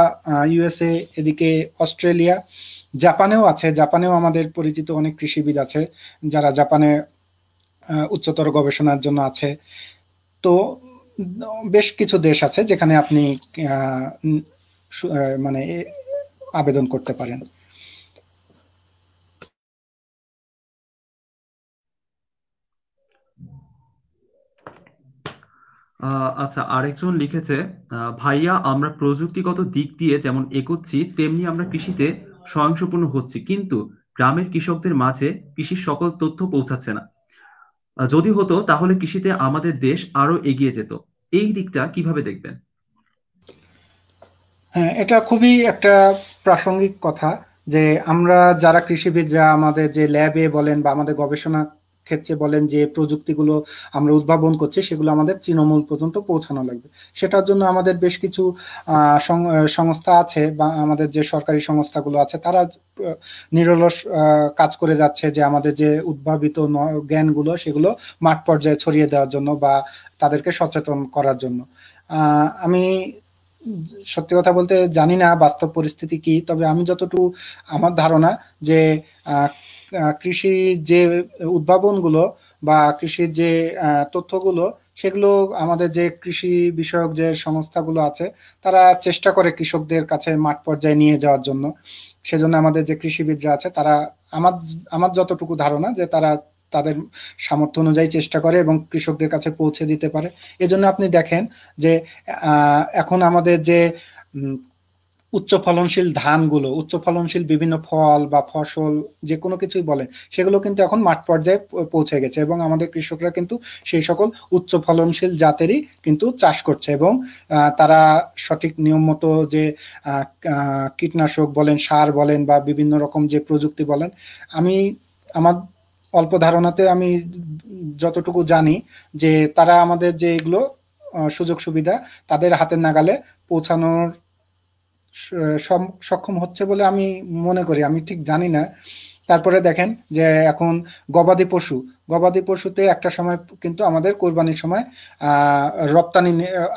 ইউএসএ, এদিকে অস্ট্রেলিয়া, জাপানেও আছে। জাপানেও আমাদের পরিচিত অনেক কৃষিবিদ আছে যারা জাপানে উচ্চতর গবেষণার জন্য আছে। তো বেশ কিছু দেশ আছে যেখানে আপনি মানে আবেদন করতে পারেন। আচ্ছা, আরেকজন লিখেছে, ভাইয়া আমরা প্রযুক্তিগত দিক দিয়ে যেমন এগোচ্ছি তেমনি আমরা কৃষিতে স্বয়ংসম্পূর্ণ হচ্ছি, কিন্তু গ্রামের কৃষকদের মাঝে কৃষির সকল তথ্য পৌঁছাচ্ছে না। যদি হতো তাহলে কৃষিতে আমাদের দেশ আরো এগিয়ে যেত। এই দিকটা কিভাবে দেখবেন? হ্যাঁ, এটা খুবই একটা প্রাসঙ্গিক কথা যে আমরা যারা কৃষিবিদরা আমাদের যে ল্যাবে বলেন বা আমাদের গবেষণা ক্ষেত্রে বলেন যে প্রযুক্তিগুলো আমরা উদ্ভাবন করছি সেগুলো আমাদের তৃণমূল পর্যন্ত পৌঁছানো লাগবে। সেটার জন্য আমাদের বেশ কিছু সংস্থা আছে, বা আমাদের যে সরকারি সংস্থাগুলো আছে তারা নিরলস কাজ করে যাচ্ছে যে আমাদের যে উদ্ভাবিত জ্ঞানগুলো সেগুলো মাঠ পর্যায়ে ছড়িয়ে দেওয়ার জন্য বা তাদেরকে সচেতন করার জন্য। আমি সত্যি কথা বলতে জানি না বাস্তব পরিস্থিতি কি, তবে আমি যতটুকু আমার ধারণা যে কৃষি যে উদ্ভাবনগুলো বা কৃষির যে তথ্যগুলো সেগুলো আমাদের যে কৃষি বিষয়ক যে সংস্থাগুলো আছে তারা চেষ্টা করে কৃষকদের কাছে মাঠ পর্যায়ে নিয়ে যাওয়ার জন্য। সেজন্য আমাদের যে কৃষিবিদরা আছে তারা, আমার আমার যতটুকু ধারণা যে তারা তাদের সামর্থ্য অনুযায়ী চেষ্টা করে এবং কৃষকদের কাছে পৌঁছে দিতে পারে। এজন্য আপনি দেখেন যে এখন আমাদের যে উচ্চ ফলনশীল ধানগুলো, উচ্চ ফলনশীল বিভিন্ন ফল বা ফসল যে কোনো কিছুই বলেন, সেগুলো কিন্তু এখন মাঠ পর্যায়ে পৌঁছে গেছে এবং আমাদের কৃষকরা কিন্তু সেই সকল উচ্চ ফলনশীল জাতেরই কিন্তু চাষ করছে এবং তারা সঠিক নিয়ম মতো যে কীটনাশক বলেন, সার বলেন বা বিভিন্ন রকম যে প্রযুক্তি বলেন, আমার অল্প ধারণাতে আমি যতটুকু জানি যে তারা আমাদের যে এগুলো সুযোগ সুবিধা তাদের হাতের নাগালে পৌঁছানোর সক্ষম হচ্ছে বলে আমি মনে করি, আমি ঠিক জানি না। তারপরে দেখেন যে এখন গবাদি পশুতে একটা সময় কিন্তু আমাদের কোরবানির সময়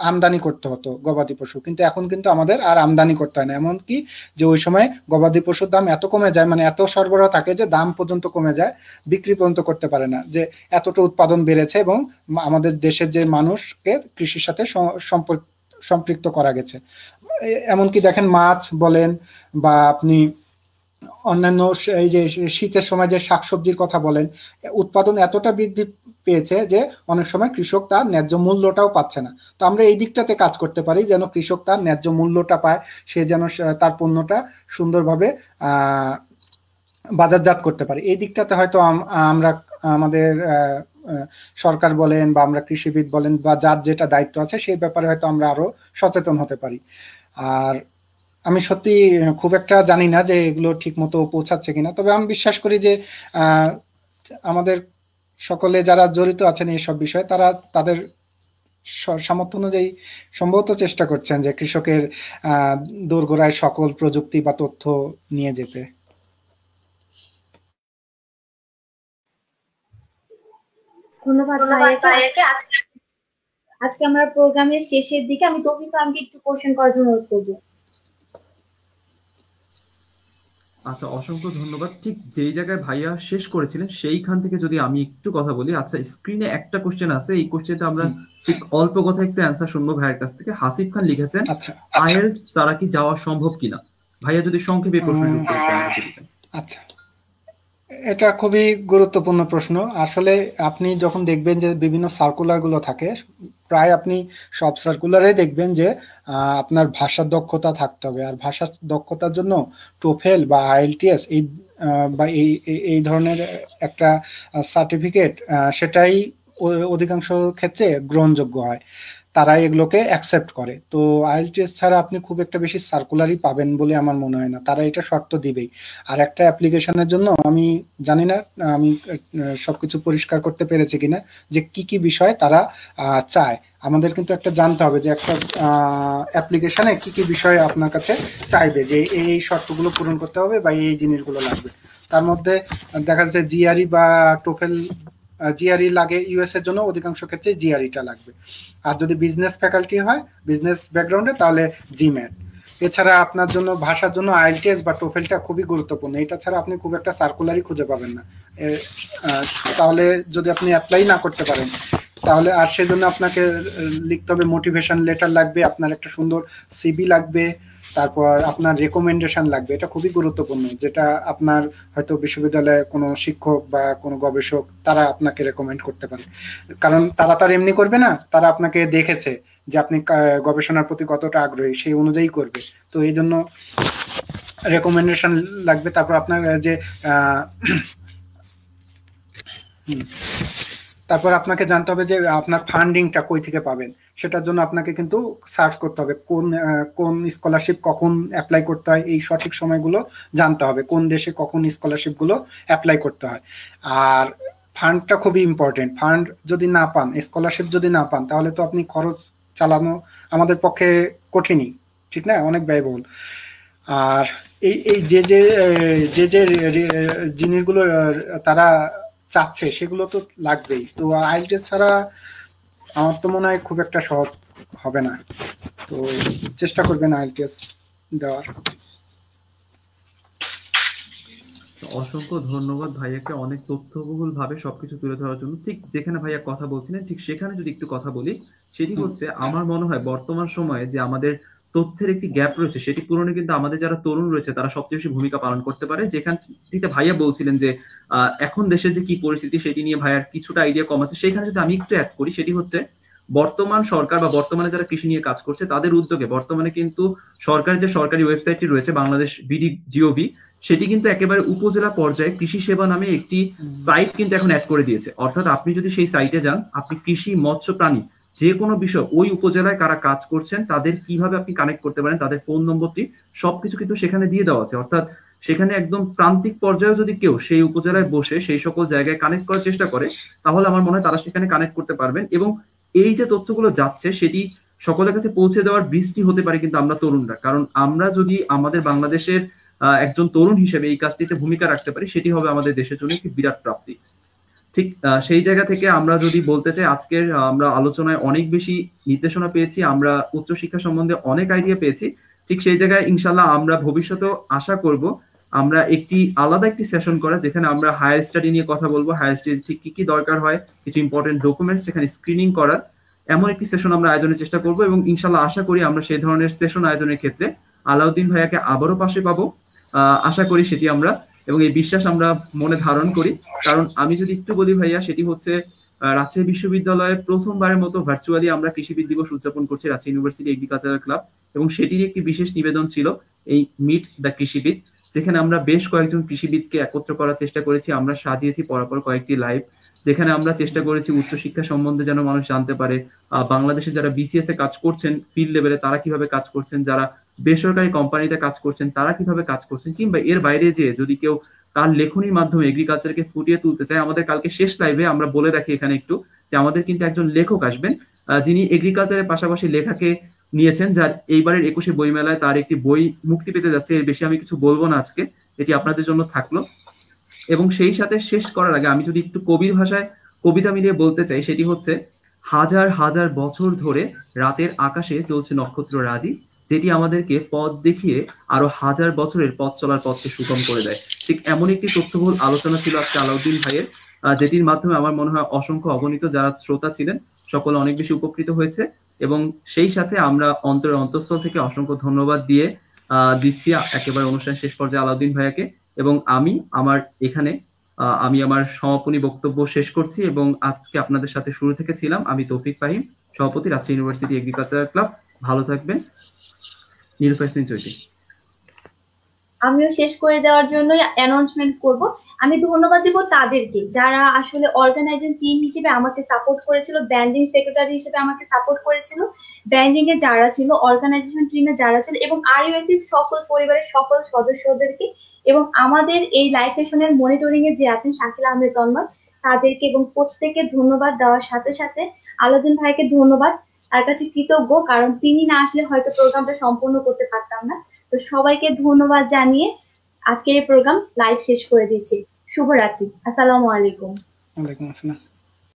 আমদানি করতে হতো গবাদি পশু, কিন্তু এখন কিন্তু আমাদের আর আমদানি করতে হয় না। এমনকি যে ওই সময় গবাদি পশুর দাম এত কমে যায়, মানে এত সরবরাহ থাকে যে দাম পর্যন্ত কমে যায়, বিক্রি পর্যন্ত করতে পারে না, যে এতটা উৎপাদন বেড়েছে এবং আমাদের দেশের যে মানুষকে কৃষির সাথে সম্পৃক্ত করা গেছে। এমনকি দেখেন মাছ বলেন বা আপনি অন্যান্য এই যে শীতের সময় যে শাকসবজির কথা বলেন, উৎপাদন এতটা বৃদ্ধি পেয়েছে যে অনেক সময় কৃষক তার ন্যায্য মূল্যটাও পাচ্ছে না। তো আমরা এই দিকটাতে কাজ করতে পারি যেন কৃষক তার ন্যায্য মূল্যটা পায়, সে যেন তার পণ্যটা সুন্দরভাবে বাজারজাত করতে পারি। এই দিকটাতে হয়তো আমরা আমাদের সরকার বলেন বা আমরা কৃষিবিদ বলেন বা যার যেটা দায়িত্ব আছে সেই ব্যাপারে হয়তো আমরা আরো সচেতন হতে পারি। আর আমি সত্যি খুব একটা জানি না যে এগুলো ঠিক মতো পৌঁছাচ্ছে কিনা, তবে আমি বিশ্বাস করি যে আমাদের সকলে যারা জড়িত আছেন এইসব বিষয়ে তারা তাদের সামর্থ্য অনুযায়ী সম্ভবত চেষ্টা করছেন যে কৃষকের দোরগোড়ায় সকল প্রযুক্তি বা তথ্য নিয়ে যেতে। ধন্যবাদ ভাইয়াকে। আজকে আমরা প্রোগ্রামের শেষের দিকে আমি তৌফিক আমাকে একটু কোশ্চেন করার জন্য অনুরোধ করবো। আচ্ছা, অসংখ্য ধন্যবাদ। ঠিক যেই জায়গায় ভাইয়া শেষ করেছিলেন সেইখান থেকে যদি আমি একটু কথা বলি। আচ্ছা, স্ক্রিনে একটা কোশ্চেন আছে, এই কোশ্চেনটা আমরা ঠিক অল্প কথা একটু অ্যান্সার শুনবো ভাইয়ের কাছ থেকে। হাসিফ খান লিখেছেন, আইএলটিএস ছাড়া কি যাওয়া সম্ভব কিনা? ভাইয়া যদি সংক্ষেপে প্রশ্নের উত্তরটা আমাকে দিতেন। আচ্ছা, এটা খুবই গুরুত্বপূর্ণ প্রশ্ন। আসলে আপনি যখন দেখবেন যে বিভিন্ন সার্কুলারগুলো থাকে, প্রায় আপনি সব সার্কুলারে দেখবেন যে আপনার ভাষার দক্ষতা থাকতে হবে, আর ভাষার দক্ষতার জন্য টোফেল বা আইএলটিএস বা এই ধরনের একটা সার্টিফিকেট সেটাই অধিকাংশ ক্ষেত্রে গ্রহণযোগ্য হয়, তারা এগুলোকে অ্যাকসেপ্ট করে। তো আইএলটিএস ছাড়া আপনি খুব একটা বেশি সার্কুলারই পাবেন বলে আমার মনে হয় না, তারা এটা শর্ত দিবেই। আর একটা অ্যাপ্লিকেশনের জন্য আমি জানি না আমি সবকিছু পরিষ্কার করতে পেরেছি কিনা যে কি কি বিষয় তারা চায়। আমাদের কিন্তু একটা জানতে হবে যে একটা অ্যাপ্লিকেশনে কি কি বিষয় আপনার কাছে চাইবে, যে এই শর্তগুলো পূরণ করতে হবে বা এই জিনিসগুলো লাগবে। তার মধ্যে দেখা যাচ্ছে জিআরই বা টোফেল, জিআরই লাগে ইউএস এর জন্য, অধিকাংশ ক্ষেত্রে জিআরইটা লাগবে। আর যদি বিজনেস ফ্যাকাল্টি হয়, বিজনেস ব্যাকগ্রাউন্ডে, তাহলে জিম্যাট। এছাড়া আপনার জন্য ভাষার জন্য আইএলটিএস বা টোফেলটা খুবই গুরুত্বপূর্ণ, এটা ছাড়া আপনি খুব একটা সার্কুলারই খুঁজে পাবেন না। তাহলে যদি আপনি অ্যাপ্লাই না করতে পারেন তাহলে, আর সেজন্য আপনাকে লিখতে হবে মোটিভেশন লেটার লাগবে, আপনার একটা সুন্দর সিভি লাগবে, তারপর আপনার রেকমেন্ডেশন লাগবে। এটা খুবই গুরুত্বপূর্ণ, যেটা আপনার হয়তো বিশ্ববিদ্যালয়ের কোনো শিক্ষক বা কোনো গবেষক তারা আপনাকে রেকমেন্ড করতে পারে, কারণ তারা তার এমনি করবে না, তারা আপনাকে দেখেছে যে আপনি গবেষণার প্রতি কতটা আগ্রহী, সেই অনুযায়ী করবে। তো এই জন্য রেকমেন্ডেশন লাগবে। তারপর আপনার যে তারপর আপনাকে জানতে হবে যে আপনার ফান্ডিংটা কই থেকে পাবেন, সেটার জন্য আপনাকে কিন্তু সার্চ করতে হবে কোন স্কলারশিপ কখন অ্যাপ্লাই করতে হয়, এই সঠিক সময়গুলো জানতে হবে, কোন দেশে কখন স্কলারশিপগুলো অ্যাপ্লাই করতে হয়। আর ফান্ডটা খুবই ইম্পর্টেন্ট, ফান্ড যদি না পান, স্কলারশিপ যদি না পান, তাহলে তো আপনি খরচ চালানো আমাদের পক্ষে কঠিনই, ঠিক না, অনেক ব্যয়বহুল। আর এই যে যে যে যে জিনিসগুলো তারা চাচ্ছে সেগুলো তো লাগবেই। তো আইএলটিএস ছাড়া আমার তো মনে হয় খুব একটা সহজ হবে না, তো চেষ্টা করবেন আইএলটিএস দেওয়ার। অসংখ্য ধন্যবাদ ভাইয়াকে অনেক তথ্যবহুল ভাবে সবকিছু তুলে ধরার জন্য। ঠিক যেখানে ভাইয়া কথা বলছিলেন ঠিক সেখানে যদি একটু কথা বলি, সেটি হচ্ছে আমার মনে হয় বর্তমান সময়ে যে আমাদের তথ্যের একটি গ্যাপ রয়েছে সেটি পূরণে কিন্তু আমাদের যারা তরুণ রয়েছে তারা সবচেয়ে বেশি ভূমিকা পালন করতে পারে। যেখানটিতে ভাইয়া বলছিলেন যে এখন দেশের যে কি পরিস্থিতি সেটি নিয়ে ভাইয়ার কিছুটা আইডিয়া কম আছে, সেখানে যদি আমি একটু অ্যাড করি, সেটি হচ্ছে বর্তমান সরকার বা বর্তমানে যারা কৃষি নিয়ে কাজ করছে তাদের উদ্যোগে বর্তমানে কিন্তু সরকারের যে সরকারি ওয়েবসাইটটি রয়েছে বাংলাদেশ BD.gov, সেটি কিন্তু একেবারে উপজেলা পর্যায়ে কৃষি সেবা নামে একটি সাইট কিন্তু এখন অ্যাড করে দিয়েছে। অর্থাৎ আপনি যদি সেই সাইটে যান, আপনি কৃষি, মৎস্য, প্রাণী যে কোনো বিষয় ওই উপজেলায় কারা কাজ করছেন তাদের কিভাবে আপনি কানেক্ট করতে পারেন, তাদের ফোন নম্বরটি সবকিছু কিন্তু সেখানে দিয়ে দেওয়া আছে। অর্থাৎ সেখানে একদম প্রান্তিক পর্যায়ে যদি কেউ সেই উপজেলায় বসে সেই সকল জায়গায় কানেক্ট করার চেষ্টা করে, তাহলে আমার মনে হয় তারা সেখানে কানেক্ট করতে পারবেন। এবং এই যে তথ্যগুলো যাচ্ছে সেটি সকলের কাছে পৌঁছে দেওয়ার বৃষ্টি হতে পারে কিন্তু আমরা তরুণরা। কারণ আমরা যদি আমাদের বাংলাদেশের একজন তরুণ হিসেবে এই কাজটিতে ভূমিকা রাখতে পারি, সেটি হবে আমাদের দেশের জন্য একটি বিরাট প্রাপ্তি। ঠিক সেই জায়গা থেকে আমরা যদি বলতে চাই, আজকের আমরা আলোচনায় অনেক বেশি নির্দেশনা পেয়েছি, আমরা উচ্চশিক্ষা সম্বন্ধে অনেক আইডিয়া পেয়েছি। ঠিক সেই জায়গায় ইনশাল্লাহ আমরা ভবিষ্যতেও আশা করব আমরা আলাদা একটি সেশন করা, যেখানে আমরা হায়ার স্টাডি নিয়ে কথা বলবো, হায়ার স্টাডি ঠিক কি কি দরকার হয়, কিছু ইম্পর্টেন্ট ডকুমেন্টস সেখানে স্ক্রিনিং করার, এমন একটি সেশন আমরা আয়োজনের চেষ্টা করব। এবং ইনশাল্লাহ আশা করি আমরা সেই ধরনের সেশন আয়োজনের ক্ষেত্রে আলাউদ্দিন ভাইয়াকে আবারও পাশে পাবো, আশা করি সেটি আমরা, এবং এই বিশ্বাস আমরা মনে ধারণ করি। কারণ আমি যদি একটু বলি ভাইয়া, সেটি হচ্ছে রাজশাহী বিশ্ববিদ্যালয়ে প্রথমবারের মতো ভার্চুয়ালি আমরা কৃষিবিদ দিবস উদযাপন করছি, রাজশাহী ইউনিভার্সিটি এগ্রিকালচারাল ক্লাব, এবং সেটির একটি বিশেষ নিবেদন ছিল এই মিট দ্য কৃষিবিদ, যেখানে আমরা বেশ কয়েকজন কৃষিবিদকে একত্র করার চেষ্টা করেছি। আমরা সাজিয়েছি পরপর কয়েকটি লাইভ, যেখানে আমরা চেষ্টা করেছি উচ্চশিক্ষা সম্বন্ধে যেন মানুষ জানতে পারে, বাংলাদেশে যারা BCS এ কাজ করছেন ফিল্ড লেভেলে তারা কিভাবে কাজ করছেন, যারা বেসরকারি কোম্পানিতে কাজ করছেন তারা কিভাবে কাজ করছেন, কিংবা এর বাইরে যেয়ে যদি কেউ তার লেখনির মাধ্যমে এগ্রিকালচারকে ফুটিয়ে তুলতে চায়। আমাদের কালকে শেষ লাইভে আমরা বলে রাখি এখানে একটু, যে আমাদের কিন্তু একজন লেখক আসবেন, যিনি এগ্রিকালচারের পাশাপাশি লেখাকে নিয়েছেন, যার এইবারের 21শে বইমেলায় তার একটি বই মুক্তি পেতে যাচ্ছে। এর বেশি আমি কিছু বলবো না আজকে, এটি আপনাদের জন্য থাকলো। এবং সেই সাথে শেষ করার আগে আমি যদি একটু কবির ভাষায় কবিতা মিলিয়ে বলতে চাই, সেটি হচ্ছে, হাজার হাজার বছর ধরে রাতের আকাশে চলছে নক্ষত্র রাজি, যেটি আমাদেরকে পথ দেখিয়ে আরো হাজার বছরের পথ চলার পথকে সুগম করে দেয়। ঠিক এমন একটি তথ্যবহুল আলোচনা ছিল আজকে আলাউদ্দিন ভাইয়ের, যেটির মাধ্যমে আমার মনে হয় অসংখ্য অগণিত যারা শ্রোতা ছিলেন সকলে অনেক বেশি উপকৃত হয়েছে। এবং সেই সাথে আমরা অন্তঃস্থল থেকে অসংখ্য ধন্যবাদ দিচ্ছি একেবারে অনুষ্ঠান শেষ পর্যায়ে আলাউদ্দিন ভাইয়াকে। এবং আমি আমার সমাপনী বক্তব্য শেষ করছি, এবং আজকে আপনাদের সাথে শুরু থেকে ছিলাম আমি তৌফিক ফাহিম, সভাপতি, রাজশাহী ইউনিভার্সিটি এগ্রিকালচারাল ক্লাব। ভালো থাকবেন। নীলুফা ইসলাম চৈতি। আমিও শেষ করে দেওয়ার জন্য অ্যানাউন্সমেন্ট করব। আমি ধন্যবাদ দিব তাদেরকে যারা আসলে অর্গানাইজিং টিম হিসেবে আমাকে সাপোর্ট করেছিল, ব্র্যান্ডিং সেক্রেটারি হিসেবে আমাকে সাপোর্ট করেছিল, ব্র্যান্ডিং এ যারা ছিল, অর্গানাইজেশন টিমে যারা ছিল, এবং RUSC সকল পরিবারের সকল সদস্যদেরকে, এবং আমাদের এই লাইভ সেশনের মনিটরিং এ যে আছেন শাকিল আহমেদ তন্ময়, তাদেরকে এবং প্রত্যেককে ধন্যবাদ দেওয়ার সাথে সাথে আলাউদ্দিন ভাইকে ধন্যবাদ, তার কাছে কৃতজ্ঞ, কারণ তিনি না আসলে হয়তো প্রোগ্রামটা সম্পূর্ণ করতে পারতাম না। তো সবাইকে ধন্যবাদ জানিয়ে আজকের এই প্রোগ্রাম লাইভ শেষ করে দিচ্ছি। শুভরাত্রি। আসসালামু আলাইকুম। ওয়ালাইকুম আসসালাম।